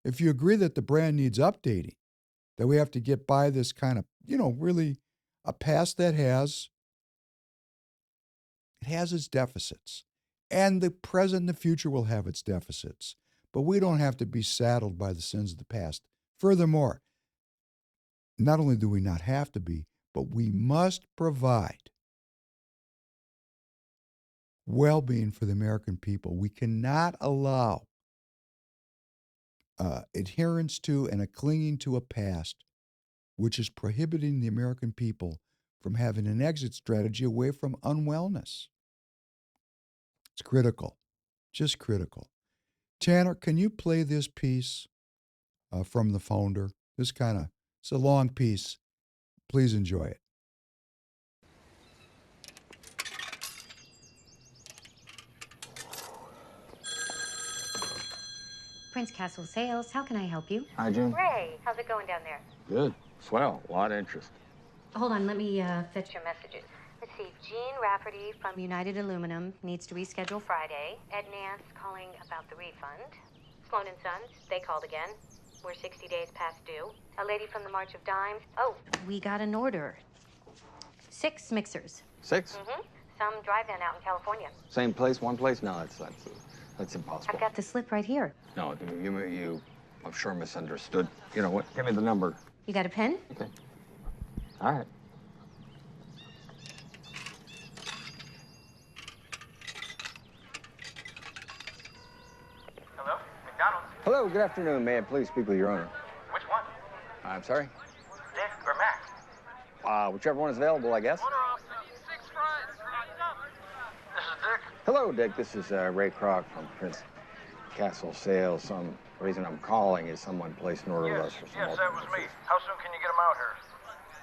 If you agree that the brand needs updating, that we have to get by this kind of, really a past that has its deficits. And the present and the future will have its deficits. But we don't have to be saddled by the sins of the past. Furthermore, not only do we not have to be, but we must provide well-being for the American people. We cannot allow adherence to and a clinging to a past which is prohibiting the American people from having an exit strategy away from unwellness. It's critical, just critical. Tanner, can you play this piece from the founder? It's a long piece. Please enjoy it.
Prince Castle Sales. How can I help you?
Hi, June.
Ray, how's it going down there?
Good. Swell. A lot of interest.
Hold on, let me fetch your messages. Let's see. Jean Rafferty from United Aluminum needs to reschedule Friday. Ed Nance calling about the refund. Sloan and Sons, they called again. We're 60 days past due. A lady from the March of Dimes. Oh, we got an order. 6 mixers.
6?
Mm-hmm. Some drive-in out in California.
Same place, one place? No, that's impossible.
I've got the slip right here.
No, you, I'm sure misunderstood. You know what? Give me the number.
You got a pen?
Okay. All right.
Hello? McDonald's?
Hello, good afternoon. May I please speak with your owner?
Which one?
I'm sorry?
Dick or Mac?
Whichever one is available, I guess.
Order off 6 fries. This is Dick.
Hello, Dick. This is Ray Kroc from Prince Castle Sales. Some reason I'm calling is someone placed an order with us for some
Yes, that was me. How soon can you get them out here?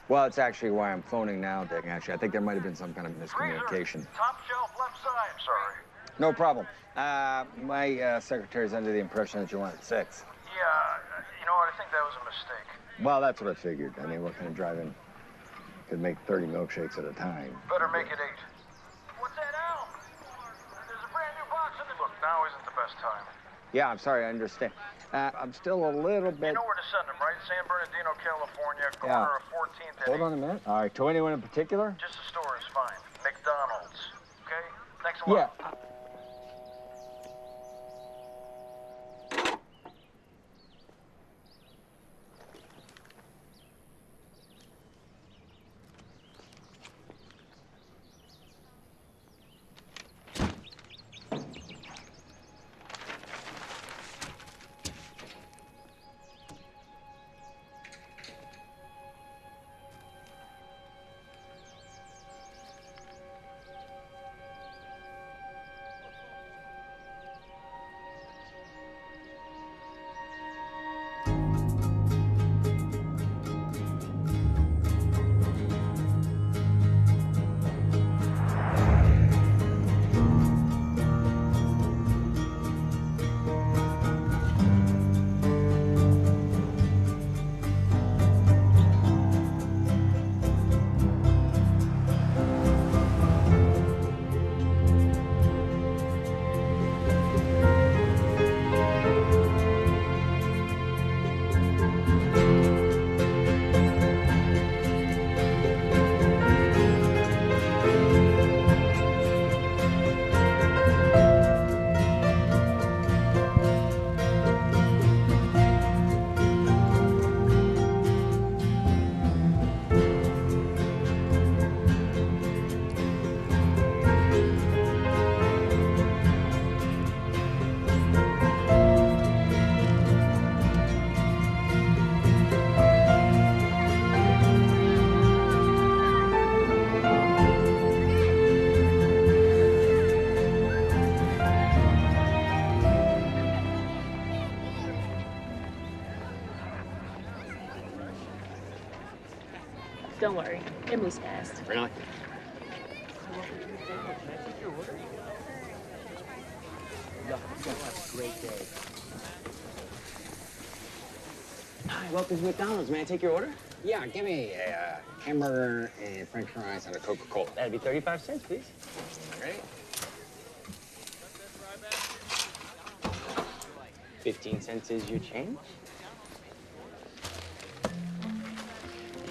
Well, it's actually why I'm phoning now, Dick. Actually, I think there might have been some kind of miscommunication.
Freezer, top shelf left side. Sorry.
No problem. My secretary's under the impression that you wanted 6.
Yeah, you know what? I think that was a mistake.
Well, that's what I figured. I mean, what kind of drive-in could make 30 milkshakes at a time?
Better make it 8. What's that, Al? There's a brand new box in the... Look, now isn't the best time.
Yeah, I'm sorry, I understand. I'm still a little bit...
You know where to send them, right? San Bernardino, California, corner of 14th and
Hold on a minute. All right, to anyone in particular?
Just the store is fine. McDonald's. Okay? Thanks a lot.
Yeah.
Don't worry, it moves fast.
Really?
Great day. Hi, welcome to McDonald's. May I take your order?
Yeah, give me a hamburger and french fries and a Coca-Cola.
That'd be 35 cents, please.
Ready?
15 cents is your change.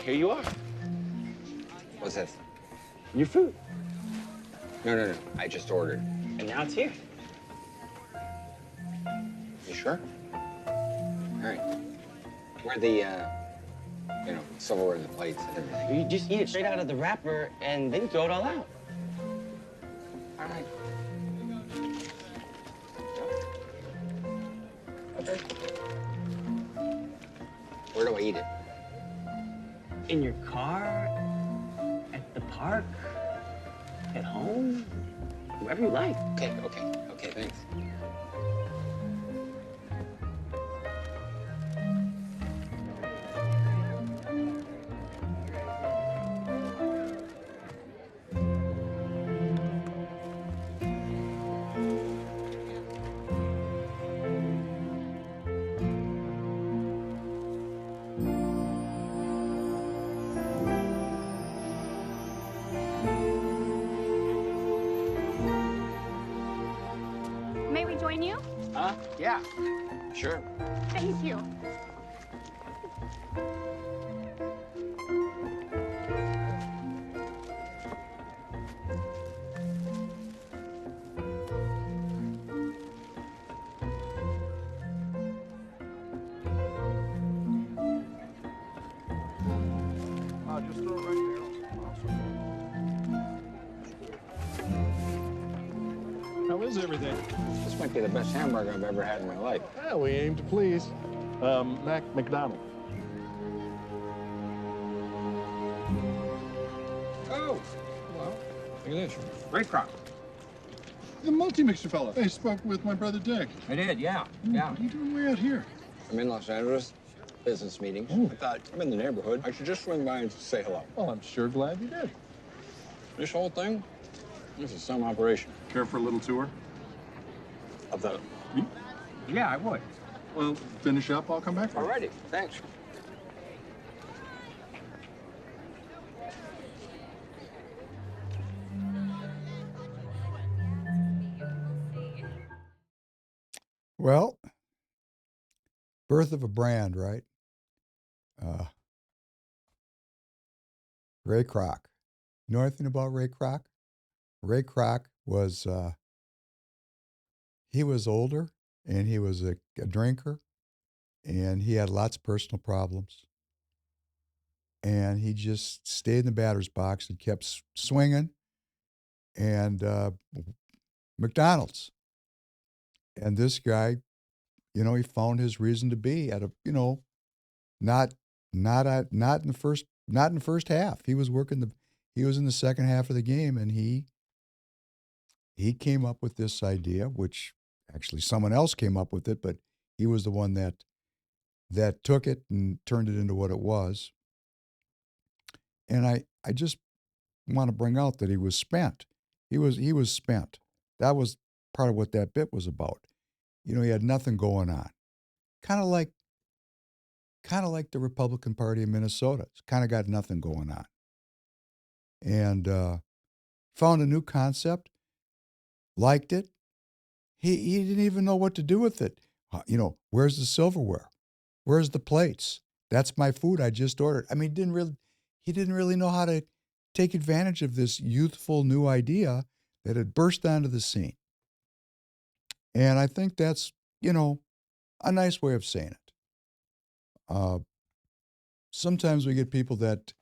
Here you are.
What's this?
Your food.
No. I just ordered.
And now it's here.
You sure? All right. Where the, silverware and the plates and everything?
You just eat it straight out of the wrapper and then throw it all out.
All right. Okay. Where do I eat it?
In your car, at the park, at home, wherever you like.
Okay, thanks.
join you?
Huh? Yeah. Sure.
Thank you.
Just throw it right there. How is everything?
This might be the best hamburger I've ever had in my life.
Well, we aim to please. McDonald.
Oh, well, look at this. Ray Kroc.
The multi-mixer fella. I spoke with my brother Dick.
I did, yeah. Yeah.
What are you doing way out here?
I'm in Los Angeles. Business meetings.
Oh.
I thought, I'm in the neighborhood. I should just swing by and say hello.
Well, I'm sure glad you did.
This whole thing, this is some operation.
Care for a little tour?
Of the...
Me?
Yeah, I would.
Well, finish up. I'll come back for you.
Alrighty, thanks.
Well, birth of a brand, right? Uh, Ray Kroc. You know anything about Ray Kroc? Ray Kroc was, he was older and he was a drinker and he had lots of personal problems. And he just stayed in the batter's box and kept swinging. And McDonald's. And this guy, he found his reason to be at a, not not in the first half. He was he was in the second half of the game, and he came up with this idea, which actually someone else came up with it, but he was the one that took it and turned it into what it was. And I just want to bring out that he was spent. He was spent. That was part of what that bit was about. He had nothing going on. Kind of like the Republican Party in Minnesota. It's kind of got nothing going on. And found a new concept, liked it. He didn't even know what to do with it. Where's the silverware? Where's the plates? That's my food I just ordered. I mean, he didn't really know how to take advantage of this youthful new idea that had burst onto the scene. And I think that's, a nice way of saying it. Sometimes we get people that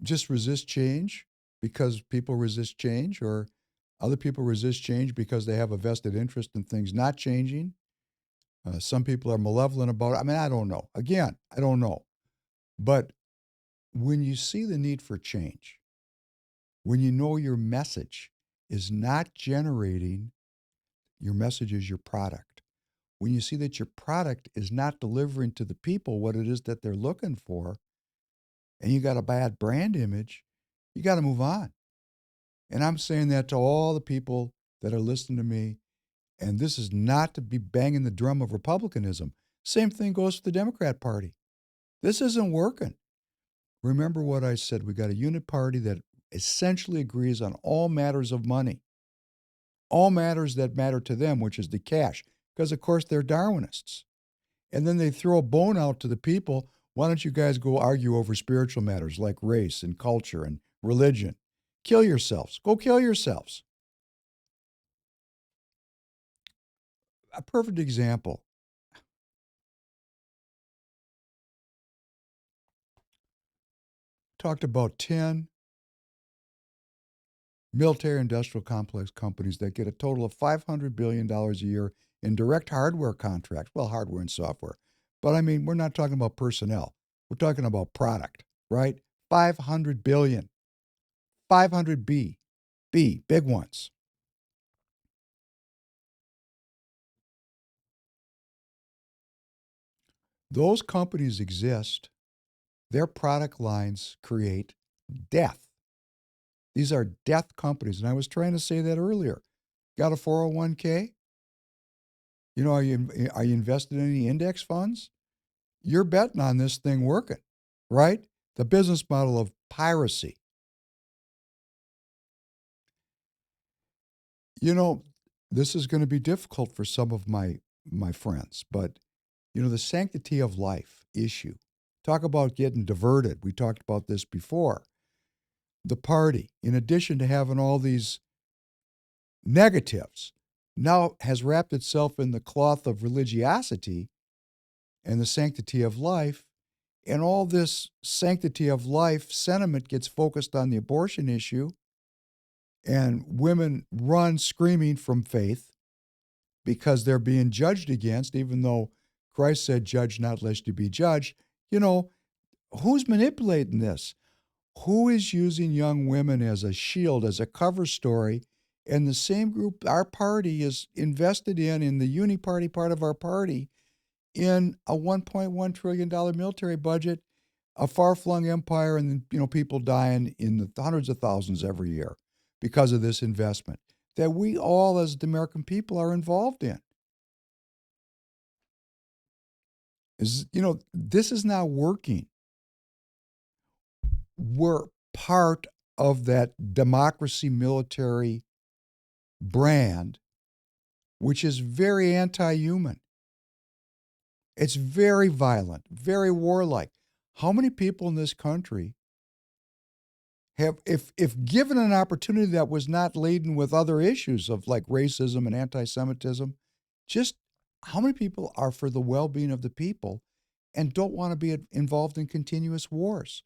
just resist change because people resist change, or other people resist change because they have a vested interest in things not changing. Some people are malevolent about it. I mean, I don't know. Again, I don't know. But when you see the need for change, when you know your message is not generating, your message is your product. When you see that your product is not delivering to the people what it is that they're looking for, and you got a bad brand image, you got to move on. And I'm saying that to all the people that are listening to me. And this is not to be banging the drum of republicanism. Same thing goes for the Democrat Party. This isn't working. Remember what I said. We got a unit party that essentially agrees on all matters of money, all matters that matter to them, which is the cash, because, of course, they're Darwinists. And then they throw a bone out to the people. Why don't you guys go argue over spiritual matters like race and culture and religion? Kill yourselves. Go kill yourselves. A perfect example. Talked about 10 military industrial complex companies that get a total of $500 billion a year in direct hardware contracts. Well, hardware and software. But I mean, we're not talking about personnel. We're talking about product, right? 500 billion. 500 big ones. Those companies exist. Their product lines create death. These are death companies. And I was trying to say that earlier. Got a 401k? Are you invested in any index funds? You're betting on this thing working, right? The business model of piracy. this is going to be difficult for some of my friends, but the sanctity of life issue. Talk about getting diverted. We talked about this before. The party, in addition to having all these negatives, now has wrapped itself in the cloth of religiosity and the sanctity of life. And all this sanctity of life sentiment gets focused on the abortion issue, and women run screaming from faith because they're being judged against, even though Christ said, judge not lest you be judged. Who's manipulating this? Who is using young women as a shield, as a cover story? And the same group our party is invested in the uni-party part of our party, in a $1.1 trillion military budget, a far-flung empire, and people dying in the hundreds of thousands every year because of this investment that we all as the American people are involved in. This is not working. We're part of that democracy military brand, which is very anti-human. It's very violent, very warlike. How many people in this country have, if given an opportunity that was not laden with other issues of like racism and anti-Semitism, just how many people are for the well-being of the people and don't want to be involved in continuous wars?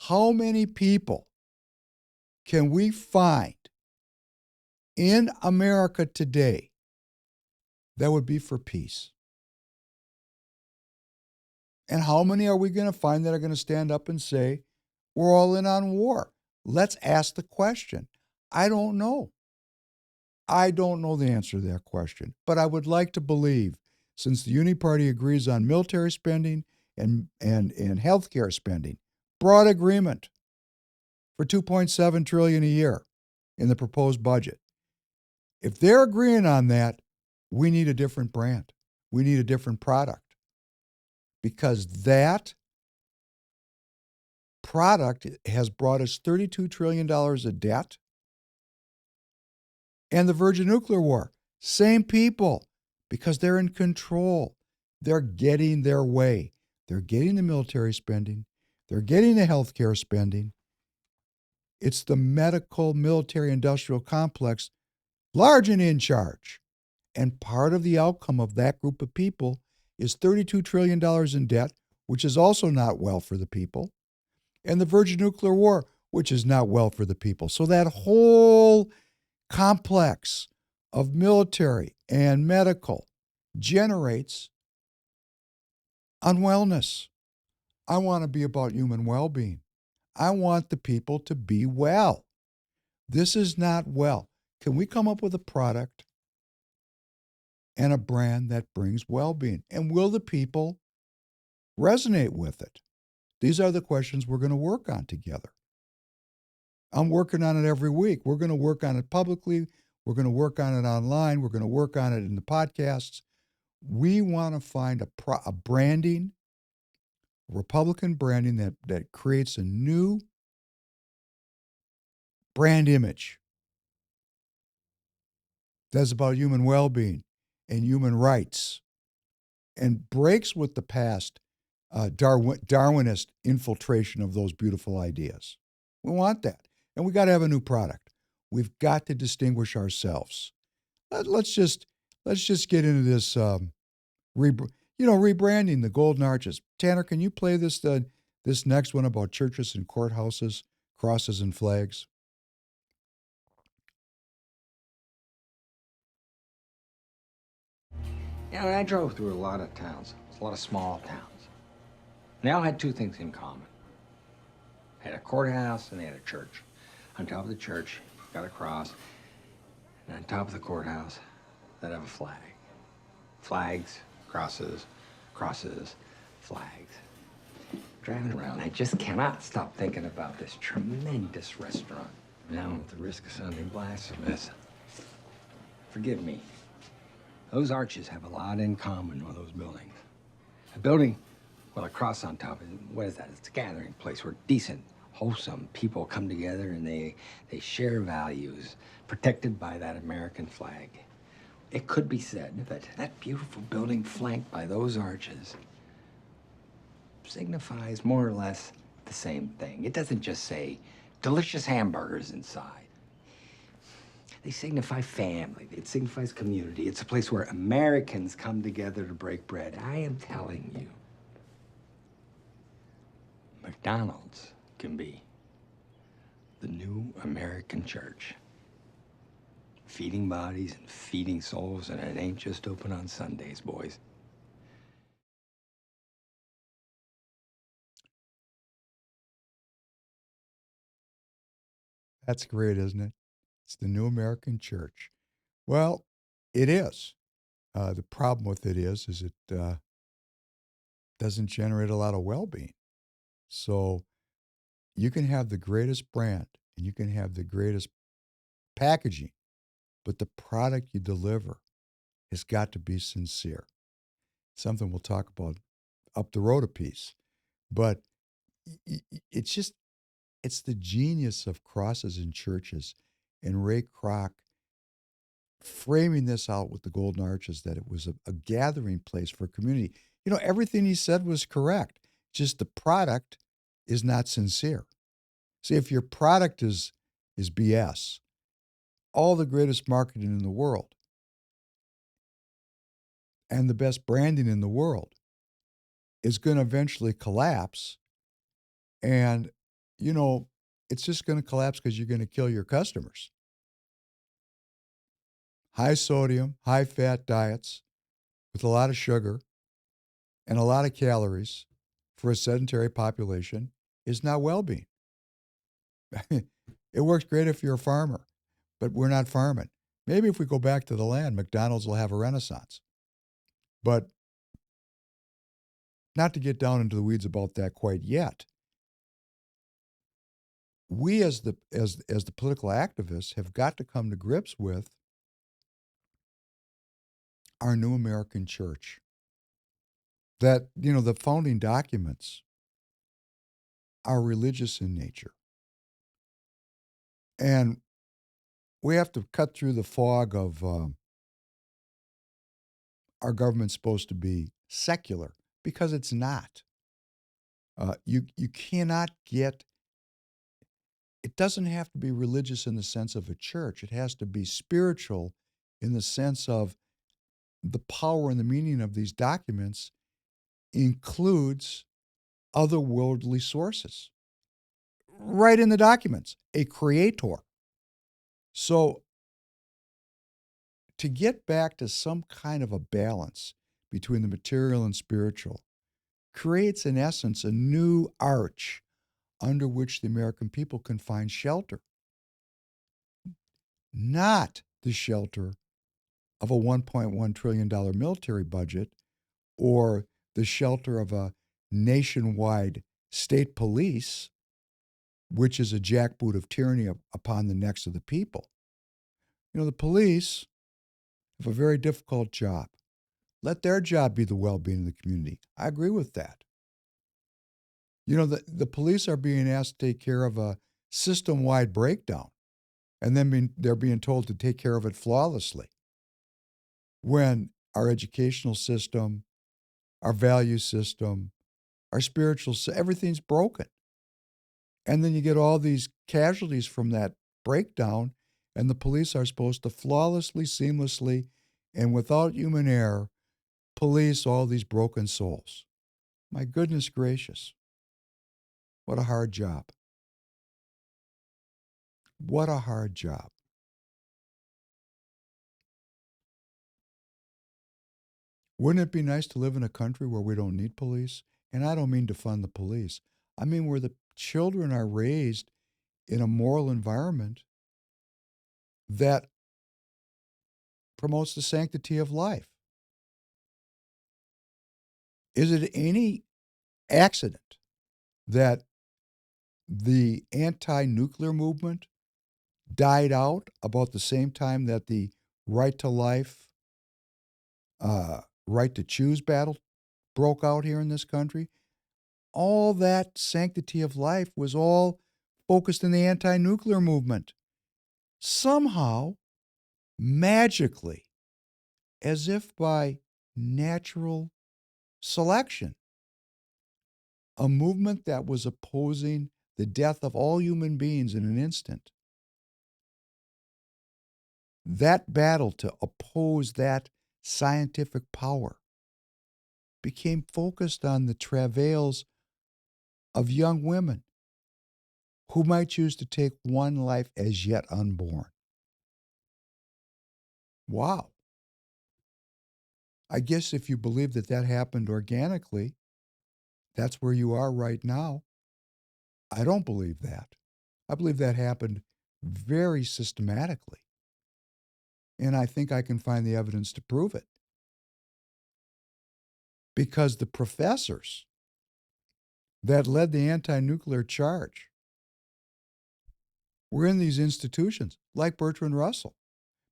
How many people can we find in America today that would be for peace? And how many are we going to find that are going to stand up and say, we're all in on war? Let's ask the question. I don't know. I don't know the answer to that question. But I would like to believe, since the Uni Party agrees on military spending and healthcare spending, broad agreement for $2.7 trillion a year in the proposed budget. If they're agreeing on that, we need a different brand. We need a different product. Because that product has brought us $32 trillion of debt. And the Virgin Nuclear War, same people, because they're in control. They're getting their way. They're getting the military spending. They're getting the healthcare spending. It's the medical, military, industrial complex, large and in charge. And part of the outcome of that group of people is $32 trillion in debt, which is also not well for the people, and the Virgin Nuclear War, which is not well for the people. So that whole complex of military and medical generates unwellness. I want to be about human well-being. I want the people to be well. This is not well. Can we come up with a product and a brand that brings well-being? And will the people resonate with it? These are the questions we're going to work on together. I'm working on it every week. We're going to work on it publicly. We're going to work on it online. We're going to work on it in the podcasts. We want to find a branding, Republican branding that creates a new brand image that's about human well-being and human rights and breaks with the past Darwinist infiltration of those beautiful ideas. We want that. And we got to have a new product. We've got to distinguish ourselves. Let's just get into this rebranding the golden arches. Tanner, can you play this next one about churches and courthouses, crosses and flags?
Yeah, I drove through a lot of towns, a lot of small towns. And they all had two things in common. They had a courthouse and they had a church. On top of the church, you got a cross. And on top of the courthouse, they'd have a flag. Flags, crosses, crosses, flags. Driving around, I just cannot stop thinking about this tremendous restaurant. Now, at the risk of sounding blasphemous, forgive me. Those arches have a lot in common with those buildings. A building with a cross on top, what is that? It's a gathering place where decent, wholesome people come together and they share values protected by that American flag. it could be said that that beautiful building flanked by those arches signifies more or less the same thing. It doesn't just say delicious hamburgers inside. They signify family. It signifies community. It's a place where Americans come together to break bread. I am telling you, McDonald's can be the new American church. Feeding bodies and feeding souls, and it ain't just open on Sundays, boys.
That's great, isn't it? It's the new American church. Well, it is. The problem with it is it doesn't generate a lot of well-being. So you can have the greatest brand and you can have the greatest packaging, but the product you deliver has got to be sincere. Something we'll talk about up the road a piece. But it's just, it's the genius of crosses in churches and Ray Kroc framing this out with the Golden Arches that it was a gathering place for community. You know, everything he said was correct. Just the product is not sincere. See, if your product is BS, all the greatest marketing in the world and the best branding in the world is going to eventually collapse. And, you know, it's just going to collapse because you're going to kill your customers. High sodium, high fat diets with a lot of sugar and a lot of calories for a sedentary population is not well-being. It works great if you're a farmer, but we're not farming. Maybe if we go back to the land, McDonald's will have a renaissance. But not to get down into the weeds about that quite yet. We as the political activists have got to come to grips with our new American church. That, you know, the founding documents are religious in nature. And we have to cut through the fog of our government's supposed to be secular, because it's not. You cannot get, it doesn't have to be religious in the sense of a church. It has to be spiritual in the sense of the power and the meaning of these documents includes otherworldly sources. Right in the documents, a creator. So to get back to some kind of a balance between the material and spiritual creates, in essence, a new arch under which the American people can find shelter. Not the shelter of a $1.1 trillion military budget or the shelter of a nationwide state police, which is a jackboot of tyranny upon the necks of the people. You know, the police have a very difficult job. Let their job be the well-being of the community. I agree with that. You know, the police are being asked to take care of a system-wide breakdown, and then they're being told to take care of it flawlessly. When our educational system, our value system, our spiritual, everything's broken. And then you get all these casualties from that breakdown, and the police are supposed to flawlessly, seamlessly, and without human error, police all these broken souls. My goodness gracious. What a hard job. What a hard job. Wouldn't it be nice to live in a country where we don't need police? And I don't mean to fund the police. I mean where the children are raised in a moral environment that promotes the sanctity of life. Is it any accident that the anti-nuclear movement died out about the same time that the right to life, right to choose battle broke out here in this country? All that sanctity of life was all focused in the anti-nuclear movement. Somehow, magically, as if by natural selection. A movement that was opposing the death of all human beings in an instant. That battle to oppose that scientific power became focused on the travails of young women who might choose to take one life as yet unborn. Wow. I guess if you believe that that happened organically, that's where you are right now. I don't believe that. I believe that happened very systematically. And I think I can find the evidence to prove it. Because the professors that led the anti-nuclear charge were in these institutions, like Bertrand Russell.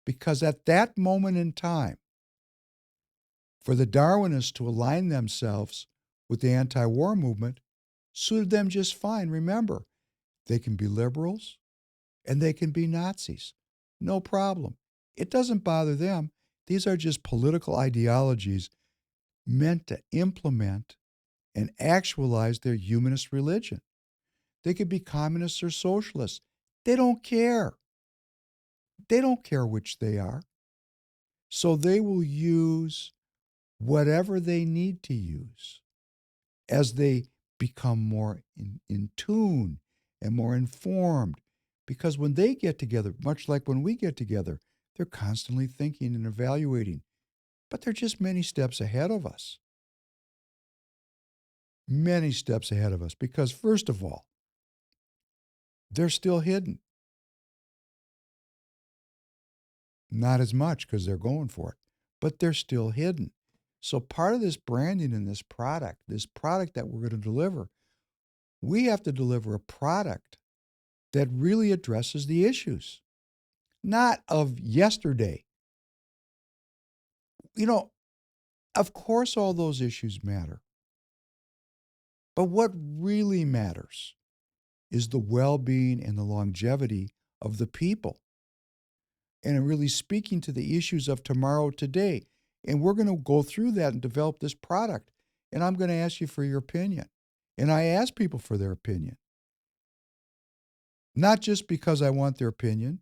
Because at that moment in time, for the Darwinists to align themselves with the anti-war movement suited them just fine. Remember, they can be liberals and they can be Nazis. No problem. It doesn't bother them. These are just political ideologies meant to implement and actualize their humanist religion. They could be communists or socialists. They don't care. They don't care which they are. So they will use whatever they need to use as they become more in tune and more informed. Because when they get together, much like when we get together, they're constantly thinking and evaluating. But they're just many steps ahead of us. Many steps ahead of us. Because, first of all, they're still hidden. Not as much because they're going for it, but they're still hidden. So part of this branding in this product that we're going to deliver, we have to deliver a product that really addresses the issues, not of yesterday. You know, of course, all those issues matter. But what really matters is the well-being and the longevity of the people. And really speaking to the issues of tomorrow today. And we're going to go through that and develop this product. And I'm going to ask you for your opinion. And I ask people for their opinion. Not just because I want their opinion.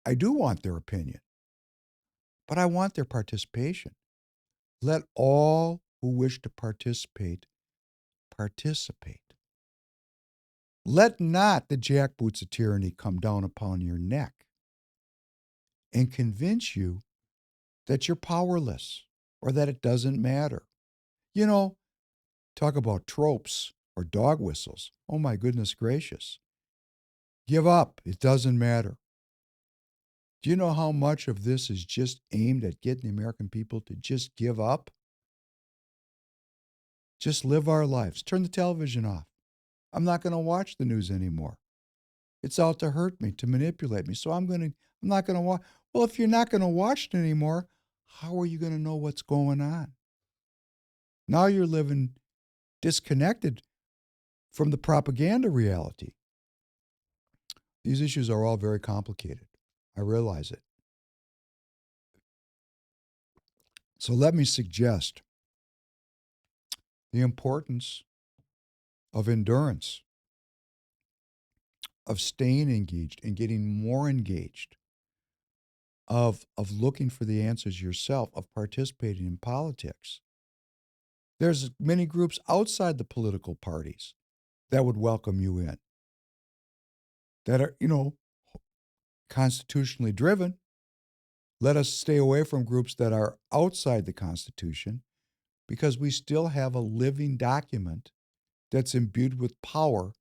I do want their opinion. But I want their participation. Let all who wish to participate, participate. Let not the jackboots of tyranny come down upon your neck and convince you that you're powerless or that it doesn't matter. You know, talk about tropes or dog whistles. Oh my goodness gracious. Give up. It doesn't matter. Do you know how much of this is just aimed at getting the American people to just give up? Just live our lives. Turn the television off. I'm not going to watch the news anymore. It's out to hurt me, to manipulate me. So I'm not going to watch. Well, if you're not going to watch it anymore, how are you going to know what's going on? Now you're living disconnected from the propaganda reality. These issues are all very complicated. I realize it. So let me suggest the importance of endurance, of staying engaged and getting more engaged, of looking for the answers yourself, of participating in politics. There's many groups outside the political parties that would welcome you in, that are, constitutionally driven. Let us stay away from groups that are outside the Constitution because we still have a living document that's imbued with power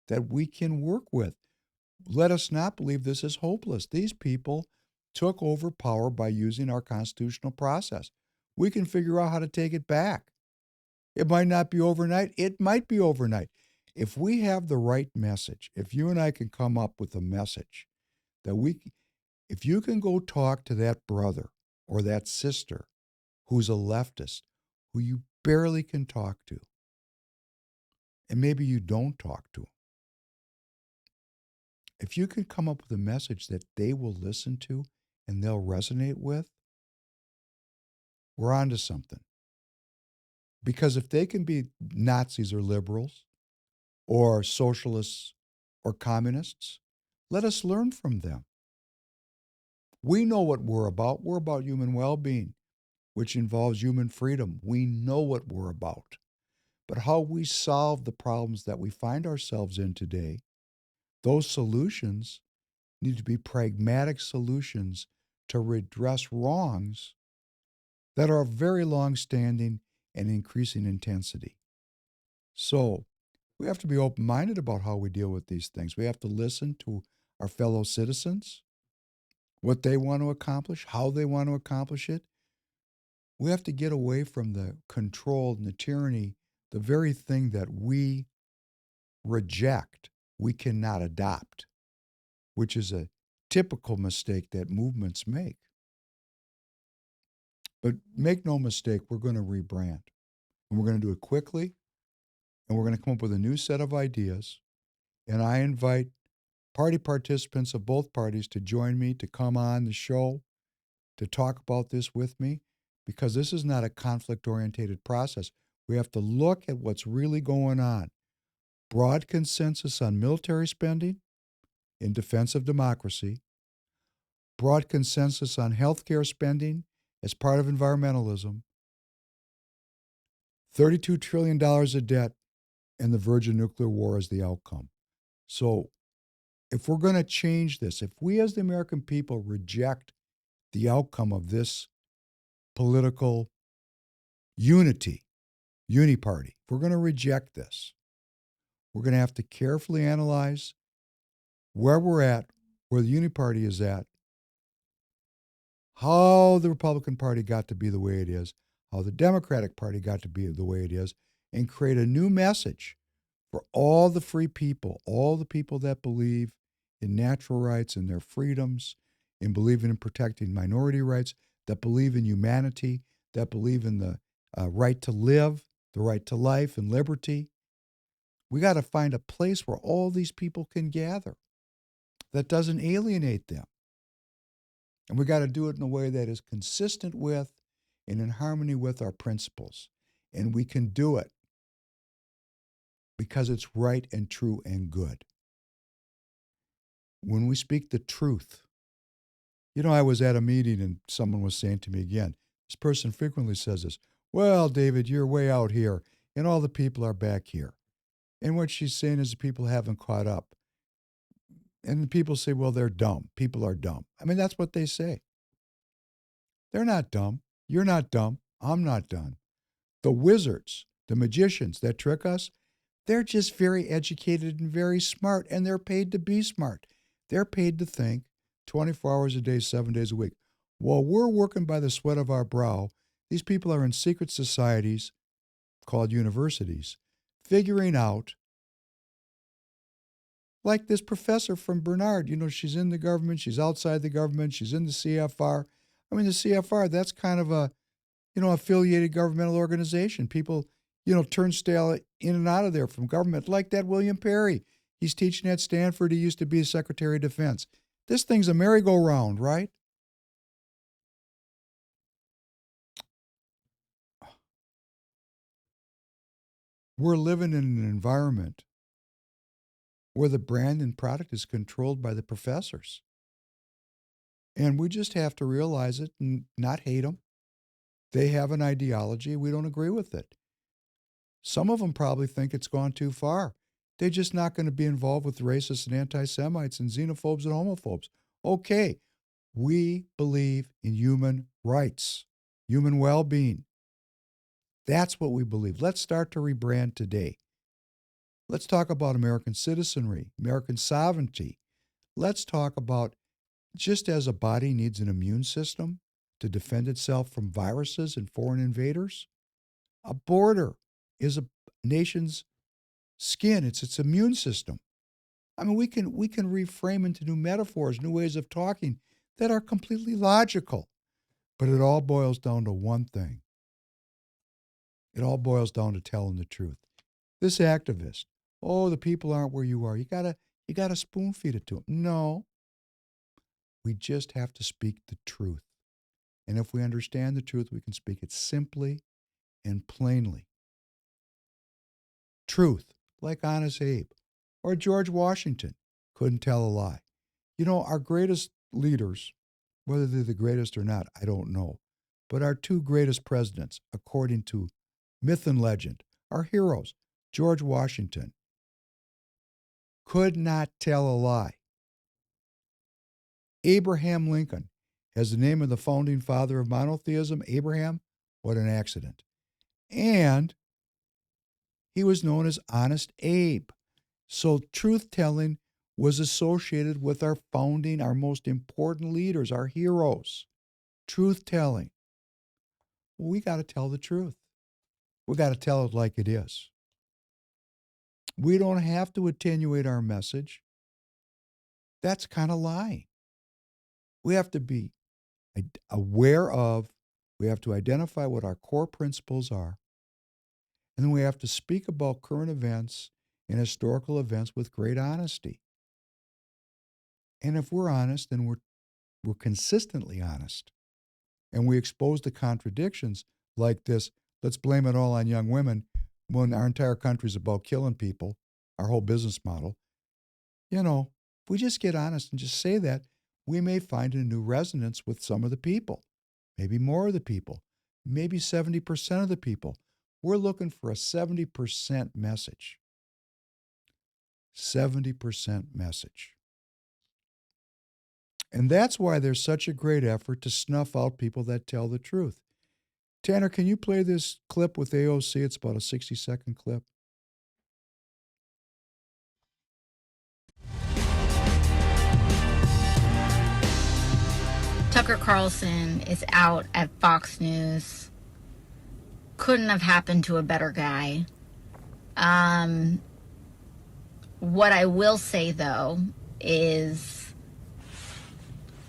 that we can work with. Let us not believe this is hopeless. These people took over power by using our constitutional process. We can figure out how to take it back. It might not be overnight. It might be overnight. If we have the right message, if you and I can come up with a message that if you can go talk to that brother or that sister who's a leftist, who you barely can talk to, and maybe you don't talk to them, if you can come up with a message that they will listen to and they'll resonate with, we're onto something. Because if they can be Nazis or liberals or socialists or communists, let us learn from them. We know what we're about. We're about human well being, which involves human freedom. We know what we're about. But how we solve the problems that we find ourselves in today, those solutions need to be pragmatic solutions to redress wrongs that are of very long standing and increasing intensity. So we have to be open minded about how we deal with these things. We have to listen to our fellow citizens, what they want to accomplish, how they want to accomplish it. We have to get away from the control and the tyranny, the very thing that we reject, we cannot adopt, which is a typical mistake that movements make. But make no mistake, we're going to rebrand. And we're going to do it quickly, and we're going to come up with a new set of ideas. And I invite party participants of both parties to join me, to come on the show, to talk about this with me, because this is not a conflict-oriented process. We have to look at what's really going on. Broad consensus on military spending in defense of democracy, broad consensus on healthcare spending as part of environmentalism, $32 trillion of debt, and the verge of nuclear war as the outcome. So if we're going to change this, if we as the American people reject the outcome of this political uniparty, if we're going to reject this, we're going to have to carefully analyze where we're at, where the uniparty is at, how the Republican Party got to be the way it is, how the Democratic Party got to be the way it is, and create a new message for all the free people, all the people that believe in natural rights and their freedoms, in believing in protecting minority rights, that believe in humanity, that believe in the right to live, the right to life and liberty. We got to find a place where all these people can gather that doesn't alienate them. And we got to do it in a way that is consistent with and in harmony with our principles. And we can do it because it's right and true and good. When we speak the truth, I was at a meeting and someone was saying to me again, this person frequently says this, well, David, you're way out here and all the people are back here. And what she's saying is the people haven't caught up. And people say, well, they're dumb. People are dumb. I mean, that's what they say. They're not dumb. You're not dumb. I'm not dumb. The wizards, the magicians that trick us, they're just very educated and very smart, and they're paid to be smart. They're paid to think 24 hours a day, 7 days a week. While we're working by the sweat of our brow, these people are in secret societies called universities, figuring out, like this professor from Bernard, she's in the government, she's outside the government, she's in the CFR. I mean, the CFR, that's kind of a, affiliated governmental organization. People, turnstile in and out of there from government, like that William Perry. He's teaching at Stanford. He used to be a Secretary of Defense. This thing's a merry-go-round, right? We're living in an environment where the brand and product is controlled by the professors. And we just have to realize it and not hate them. They have an ideology. We don't agree with it. Some of them probably think it's gone too far. They're just not going to be involved with racists and anti-Semites and xenophobes and homophobes. Okay, we believe in human rights, human well-being. That's what we believe. Let's start to rebrand today. Let's talk about American citizenry, American sovereignty. Let's talk about, just as a body needs an immune system to defend itself from viruses and foreign invaders, a border is a nation's skin. It's its immune system. I mean, we can reframe into new metaphors, new ways of talking that are completely logical. But it all boils down to one thing. It all boils down to telling the truth. This activist, oh, the people aren't where you are. You gotta spoon feed it to them. No. We just have to speak the truth. And if we understand the truth, we can speak it simply and plainly. Truth, like Honest Abe or George Washington, couldn't tell a lie. You know, our greatest leaders, whether they're the greatest or not, I don't know. But our two greatest presidents, according to myth and legend, our heroes, George Washington, could not tell a lie. Abraham Lincoln has the name of the founding father of monotheism, Abraham. What an accident. And he was known as Honest Abe. So truth telling was associated with our founding, our most important leaders, our heroes. Truth telling. Well, we got to tell the truth. We got to tell it like it is. We don't have to attenuate our message. That's kind of lying. We have to be aware of, we have to identify what our core principles are, and then we have to speak about current events and historical events with great honesty. And if we're honest, then we're consistently honest, and we expose the contradictions like this. Let's blame it all on young women when our entire country is about killing people, our whole business model. You know, if we just get honest and just say that, we may find a new resonance with some of the people, maybe more of the people, maybe 70% of the people. We're looking for a 70% message. 70% message. And that's why there's such a great effort to snuff out people that tell the truth. Tanner, can you play this clip with AOC? It's about a 60-second clip.
Tucker Carlson is out at Fox News. Couldn't have happened to a better guy. What I will say, though, is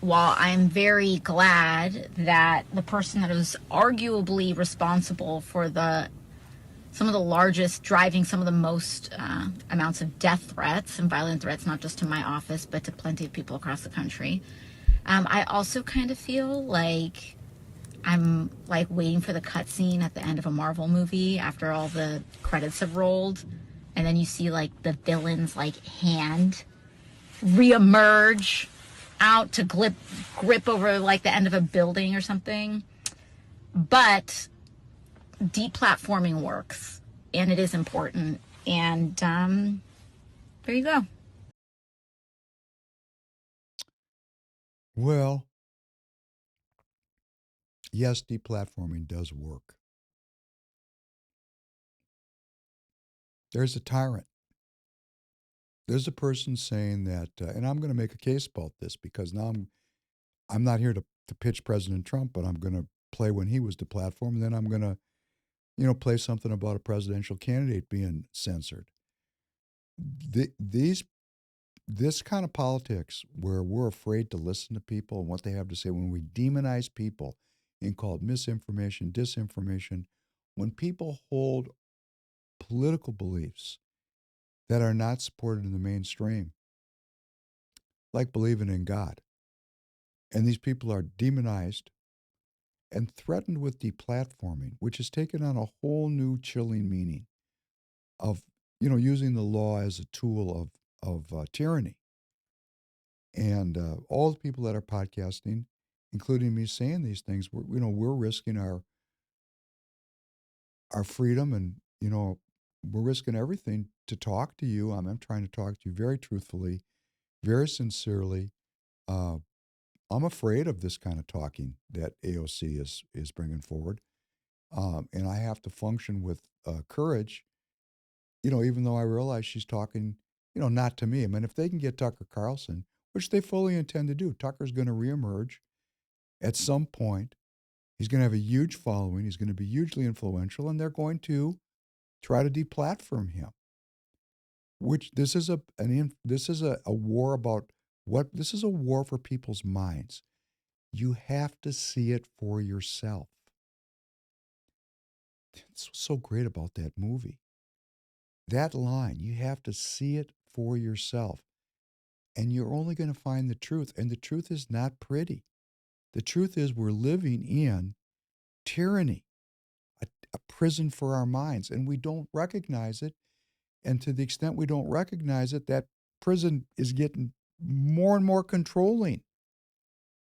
while I'm very glad that the person that was arguably responsible for some of the largest, driving some of the most amounts of death threats and violent threats, not just to my office, but to plenty of people across the country, I also kind of feel like I'm like waiting for the cutscene at the end of a Marvel movie after all the credits have rolled, and then you see like the villain's like hand reemerge out to grip over like the end of a building or something. But deplatforming works, and it is important. And there you go.
Well, yes, deplatforming does work. There's a tyrant. There's a person saying that, and I'm going to make a case about this because now I'm not here to pitch President Trump, but I'm going to play when he was deplatformed, and then I'm going to, play something about a presidential candidate being censored. This kind of politics where we're afraid to listen to people and what they have to say, when we demonize people and call it misinformation, disinformation, when people hold political beliefs that are not supported in the mainstream, like believing in God, and these people are demonized and threatened with deplatforming, which has taken on a whole new chilling meaning of, using the law as a tool of tyranny. And all the people that are podcasting, including me saying these things, we're risking our freedom, and we're risking everything to talk to you. I'm trying to talk to you very truthfully, very sincerely. I'm afraid of this kind of talking that AOC is bringing forward, and I have to function with courage. Even though I realize she's talking, not to me. I mean, if they can get Tucker Carlson, which they fully intend to do, Tucker's going to reemerge at some point. He's going to have a huge following. He's going to be hugely influential, and they're going to try to deplatform him. Which this is a war about what? This is a war for people's minds. You have to see it for yourself. That's what's so great about that movie. That line, you have to see it for yourself. and you're only going to find the truth. And the truth is not pretty. The truth is we're living in tyranny, a prison for our minds, and we don't recognize it. And to the extent we don't recognize it, that prison is getting more and more controlling.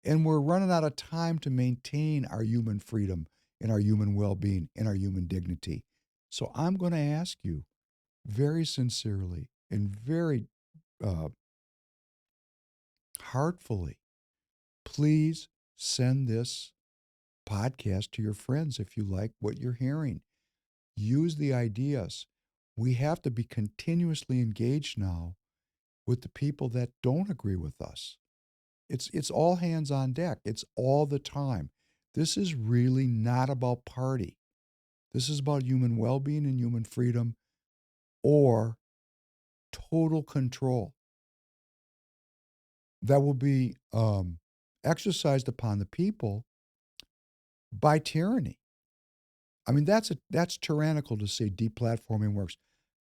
And we're running out of time to maintain our human freedom and our human well being and our human dignity. So I'm going to ask you very sincerely and very uh, heartfully, please send this podcast to your friends if you like what you're hearing. Use the ideas. We have to be continuously engaged now with the people that don't agree with us. It's all hands on deck. It's all the time. This is really not about party. This is about human well-being and human freedom or total control that will be exercised upon the people by tyranny. I mean, that's tyrannical to say deplatforming works.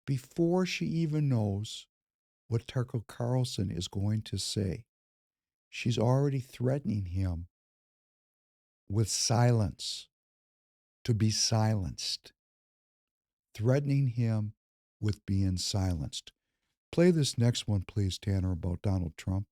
Before she even knows what Tucker Carlson is going to say, she's already threatening him with silence, to be silenced, threatening him with being silenced. Play this next one, please, Tanner, about Donald Trump.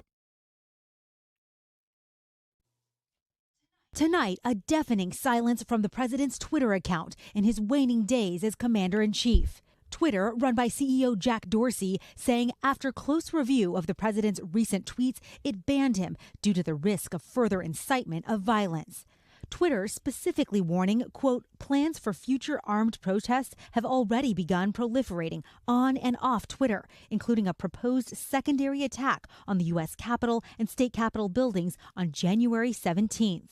Tonight, a deafening silence from the president's Twitter account in his waning days as commander-in-chief. Twitter, run by CEO Jack Dorsey, saying after close review of the president's recent tweets, it banned him due to the risk of further incitement of violence. Twitter specifically warning, quote, plans for future armed protests have already begun proliferating on and off Twitter, including a proposed secondary attack on the U.S. Capitol and state capitol buildings on January 17th.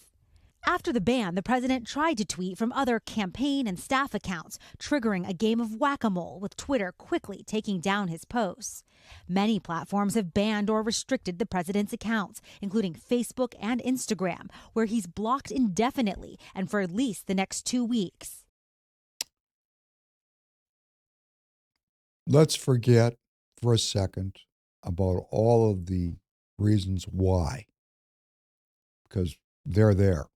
After the ban, the president tried to tweet from other campaign and staff accounts, triggering a game of whack-a-mole, with Twitter quickly taking down his posts. Many platforms have banned or restricted the president's accounts, including Facebook and Instagram, where he's blocked indefinitely and for at least the next 2 weeks.
Let's forget for a second about all of the reasons why, because they're there.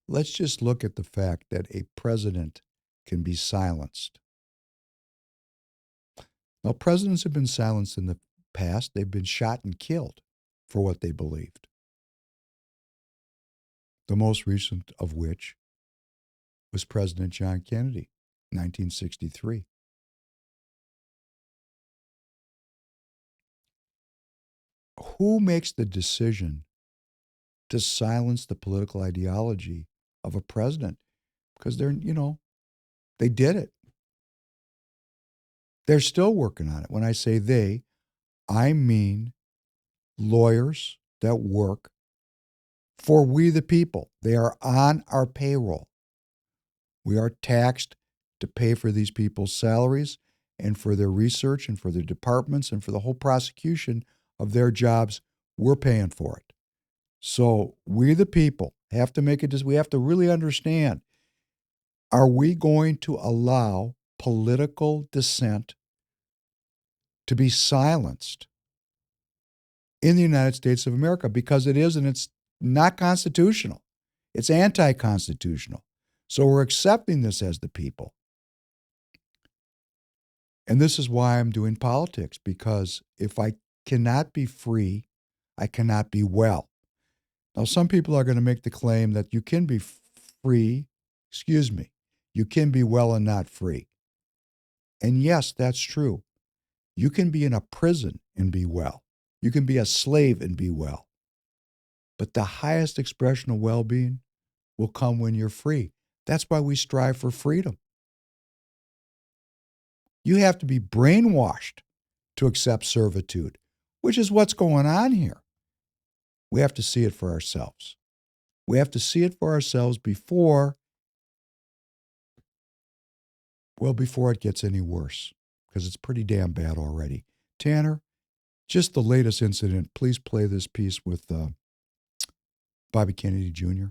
Let's just look at the fact that a president can be silenced. Now, presidents have been silenced in the past. They've been shot and killed for what they believed. The most recent of which was President John Kennedy, 1963. Who makes the decision to silence the political ideology of a president? Because they did it. They're still working on it. When I say they, I mean lawyers that work for we the people. They are on our payroll. We are taxed to pay for these people's salaries and for their research and for their departments and for the whole prosecution of their jobs. We're paying for it. So we the people have to make it. We have to really understand, are we going to allow political dissent to be silenced in the United States of America? Because it is, and it's not constitutional. It's anti-constitutional. So we're accepting this as the people. And this is why I'm doing politics, because if I cannot be free, I cannot be well. Now, some people are going to make the claim that you can be free, you can be well and not free. And yes, that's true. You can be in a prison and be well. You can be a slave and be well. But the highest expression of well-being will come when you're free. That's why we strive for freedom. You have to be brainwashed to accept servitude, which is what's going on here. We have to see it for ourselves. We have to see it for ourselves before it gets any worse, because it's pretty damn bad already. Tanner, just the latest incident. Please play this piece with Bobby Kennedy Jr.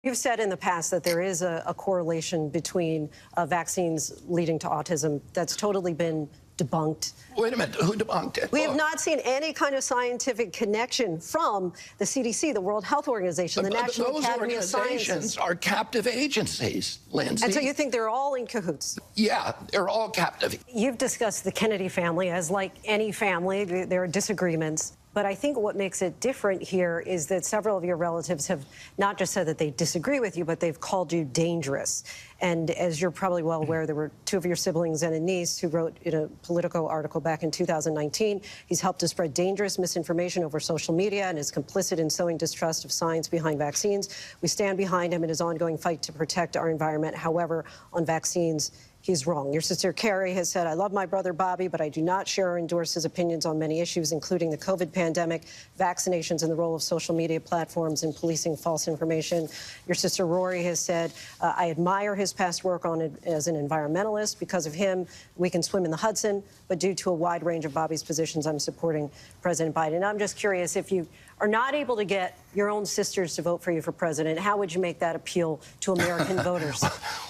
You've said in the past that there is a correlation between vaccines leading to autism. That's totally been debunked.
Wait a minute, who debunked it?
We have not seen any kind of scientific connection from the CDC, the World Health Organization, the National Academy of Sciences.
Those organizations are captive agencies, Lindsay.
And so you think they're all in cahoots?
Yeah, they're all captive.
You've discussed the Kennedy family. As like any family, there are disagreements. But I think what makes it different here is that several of your relatives have not just said that they disagree with you, but they've called you dangerous. And as you're probably well aware, there were two of your siblings and a niece who wrote in a Politico article back in 2019. He's helped to spread dangerous misinformation over social media and is complicit in sowing distrust of science behind vaccines. We stand behind him in his ongoing fight to protect our environment. However, on vaccines, he's wrong. Your sister Carrie has said, I love my brother Bobby, but I do not share or endorse his opinions on many issues, including the COVID pandemic, vaccinations, and the role of social media platforms in policing false information. Your sister Rory has said, I admire his past work on it as an environmentalist. Because of him, we can swim in the Hudson, but due to a wide range of Bobby's positions, I'm supporting President Biden. And I'm just curious, if you are not able to get your own sisters to vote for you for president, how would you make that appeal to American voters?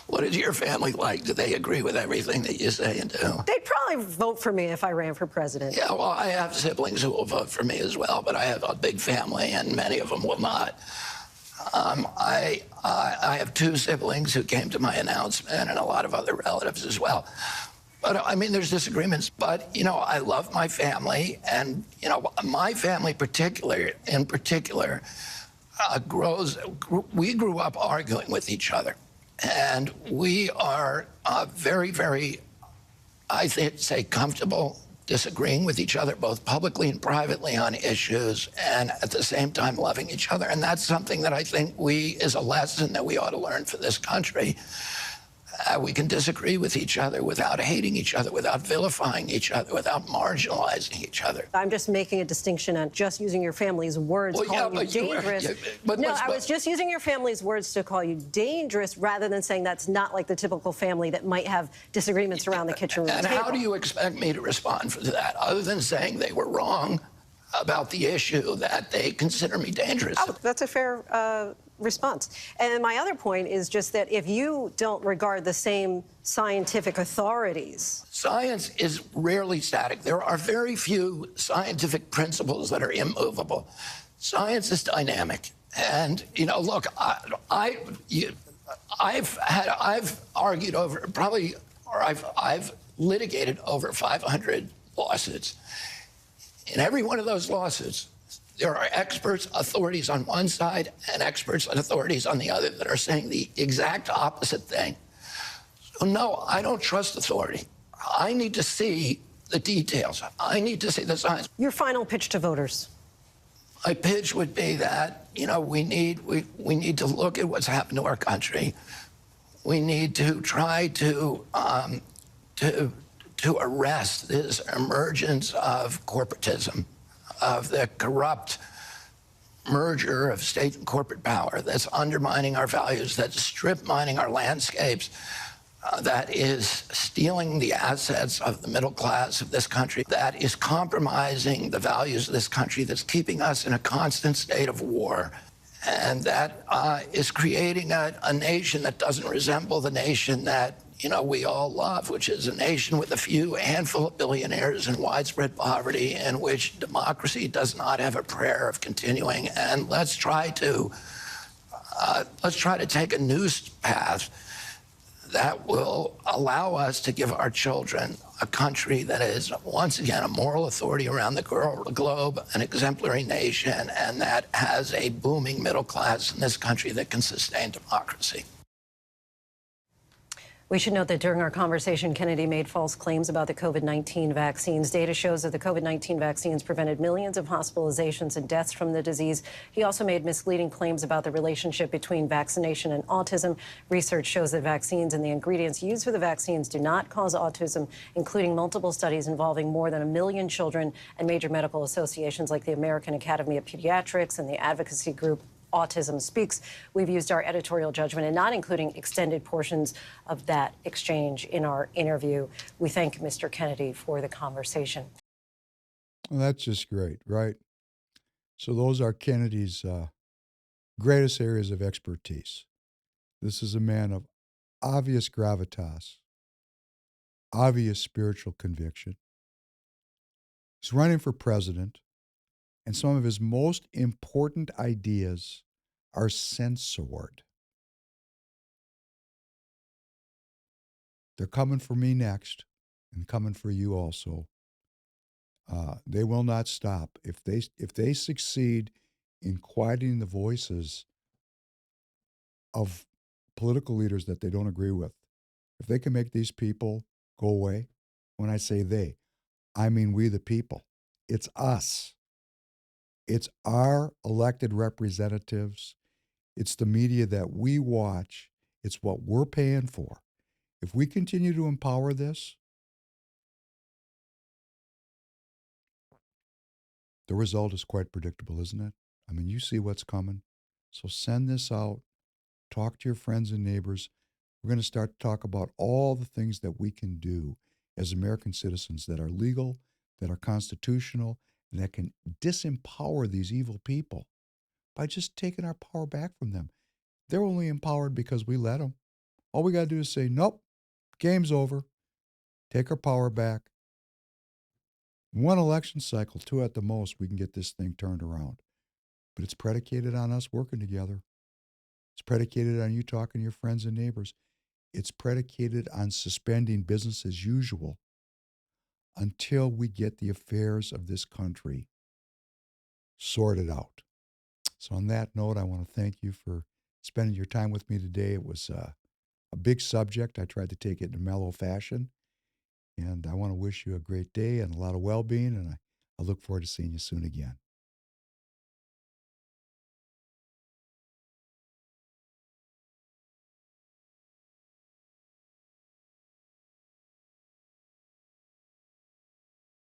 What is your family like? Do they agree with everything that you say and do?
They'd probably vote for me if I ran for president.
Yeah, well, I have siblings who will vote for me as well, but I have a big family, and many of them will not. I have two siblings who came to my announcement, and a lot of other relatives as well. But, I mean, there's disagreements, but, you know, I love my family, and, you know, my family in particular, we grew up arguing with each other, and we are very, very, I think, say, comfortable disagreeing with each other, both publicly and privately on issues, and at the same time loving each other. And that's something that I think is a lesson that we ought to learn for this country. We can disagree with each other without hating each other, without vilifying each other, without marginalizing each other.
I'm just making a distinction on just using your family's words, calling you dangerous. I was just using your family's words to call you dangerous rather than saying that's not like the typical family that might have disagreements around the kitchen room
and
table.
How do you expect me to respond to that, other than saying they were wrong about the issue that they consider me dangerous?
Oh, that's a fair response. And my other point is just that if you don't regard the same scientific authorities.
Science is rarely static. There are very few scientific principles that are immovable. Science is dynamic. And, you know, look, I've argued over I've litigated over 500 lawsuits. In every one of those lawsuits, there are experts, authorities on one side, and experts and authorities on the other that are saying the exact opposite thing. So no, I don't trust authority. I need to see the details. I need to see the science.
Your final pitch to voters.
My pitch would be that, you know, we need to look at what's happened to our country. We need to try to arrest this emergence of corporatism, of the corrupt merger of state and corporate power that's undermining our values, that's strip mining our landscapes, that is stealing the assets of the middle class of this country, that is compromising the values of this country, that's keeping us in a constant state of war, and that is creating a nation that doesn't resemble the nation that, you know, we all love, which is a nation with a handful of billionaires and widespread poverty, in which democracy does not have a prayer of continuing. And let's try to take a new path that will allow us to give our children a country that is, once again, a moral authority around the globe, an exemplary nation, and that has a booming middle class in this country that can sustain democracy.
We should note that during our conversation, Kennedy made false claims about the COVID-19 vaccines. Data shows that the COVID-19 vaccines prevented millions of hospitalizations and deaths from the disease. He also made misleading claims about the relationship between vaccination and autism. Research shows that vaccines and the ingredients used for the vaccines do not cause autism, including multiple studies involving more than 1 million children and major medical associations like the American Academy of Pediatrics and the advocacy group Autism Speaks. We've used our editorial judgment and not including extended portions of that exchange in our interview. We thank Mr. Kennedy for the conversation.
Well, that's just great, right? So those are Kennedy's greatest areas of expertise. This is a man of obvious gravitas, obvious spiritual conviction. He's running for president, and some of his most important ideas are censored. They're coming for me next and coming for you also. They will not stop. If they succeed in quieting the voices of political leaders that they don't agree with, if they can make these people go away, when I say they, I mean we the people. It's us. It's our elected representatives. It's the media that we watch. It's what we're paying for. If we continue to empower this, the result is quite predictable, isn't it? I mean, you see what's coming. So send this out. Talk to your friends and neighbors. We're going to start to talk about all the things that we can do as American citizens that are legal, that are constitutional, and that can disempower these evil people by just taking our power back from them. They're only empowered because we let them. All we got to do is say, nope, game's over. Take our power back. One election cycle, two at the most, we can get this thing turned around. But it's predicated on us working together. It's predicated on you talking to your friends and neighbors. It's predicated on suspending business as usual until we get the affairs of this country sorted out. So on that note, I want to thank you for spending your time with me today. It was a big subject. I tried to take it in a mellow fashion. And I want to wish you a great day and a lot of well-being. And I look forward to seeing you soon again.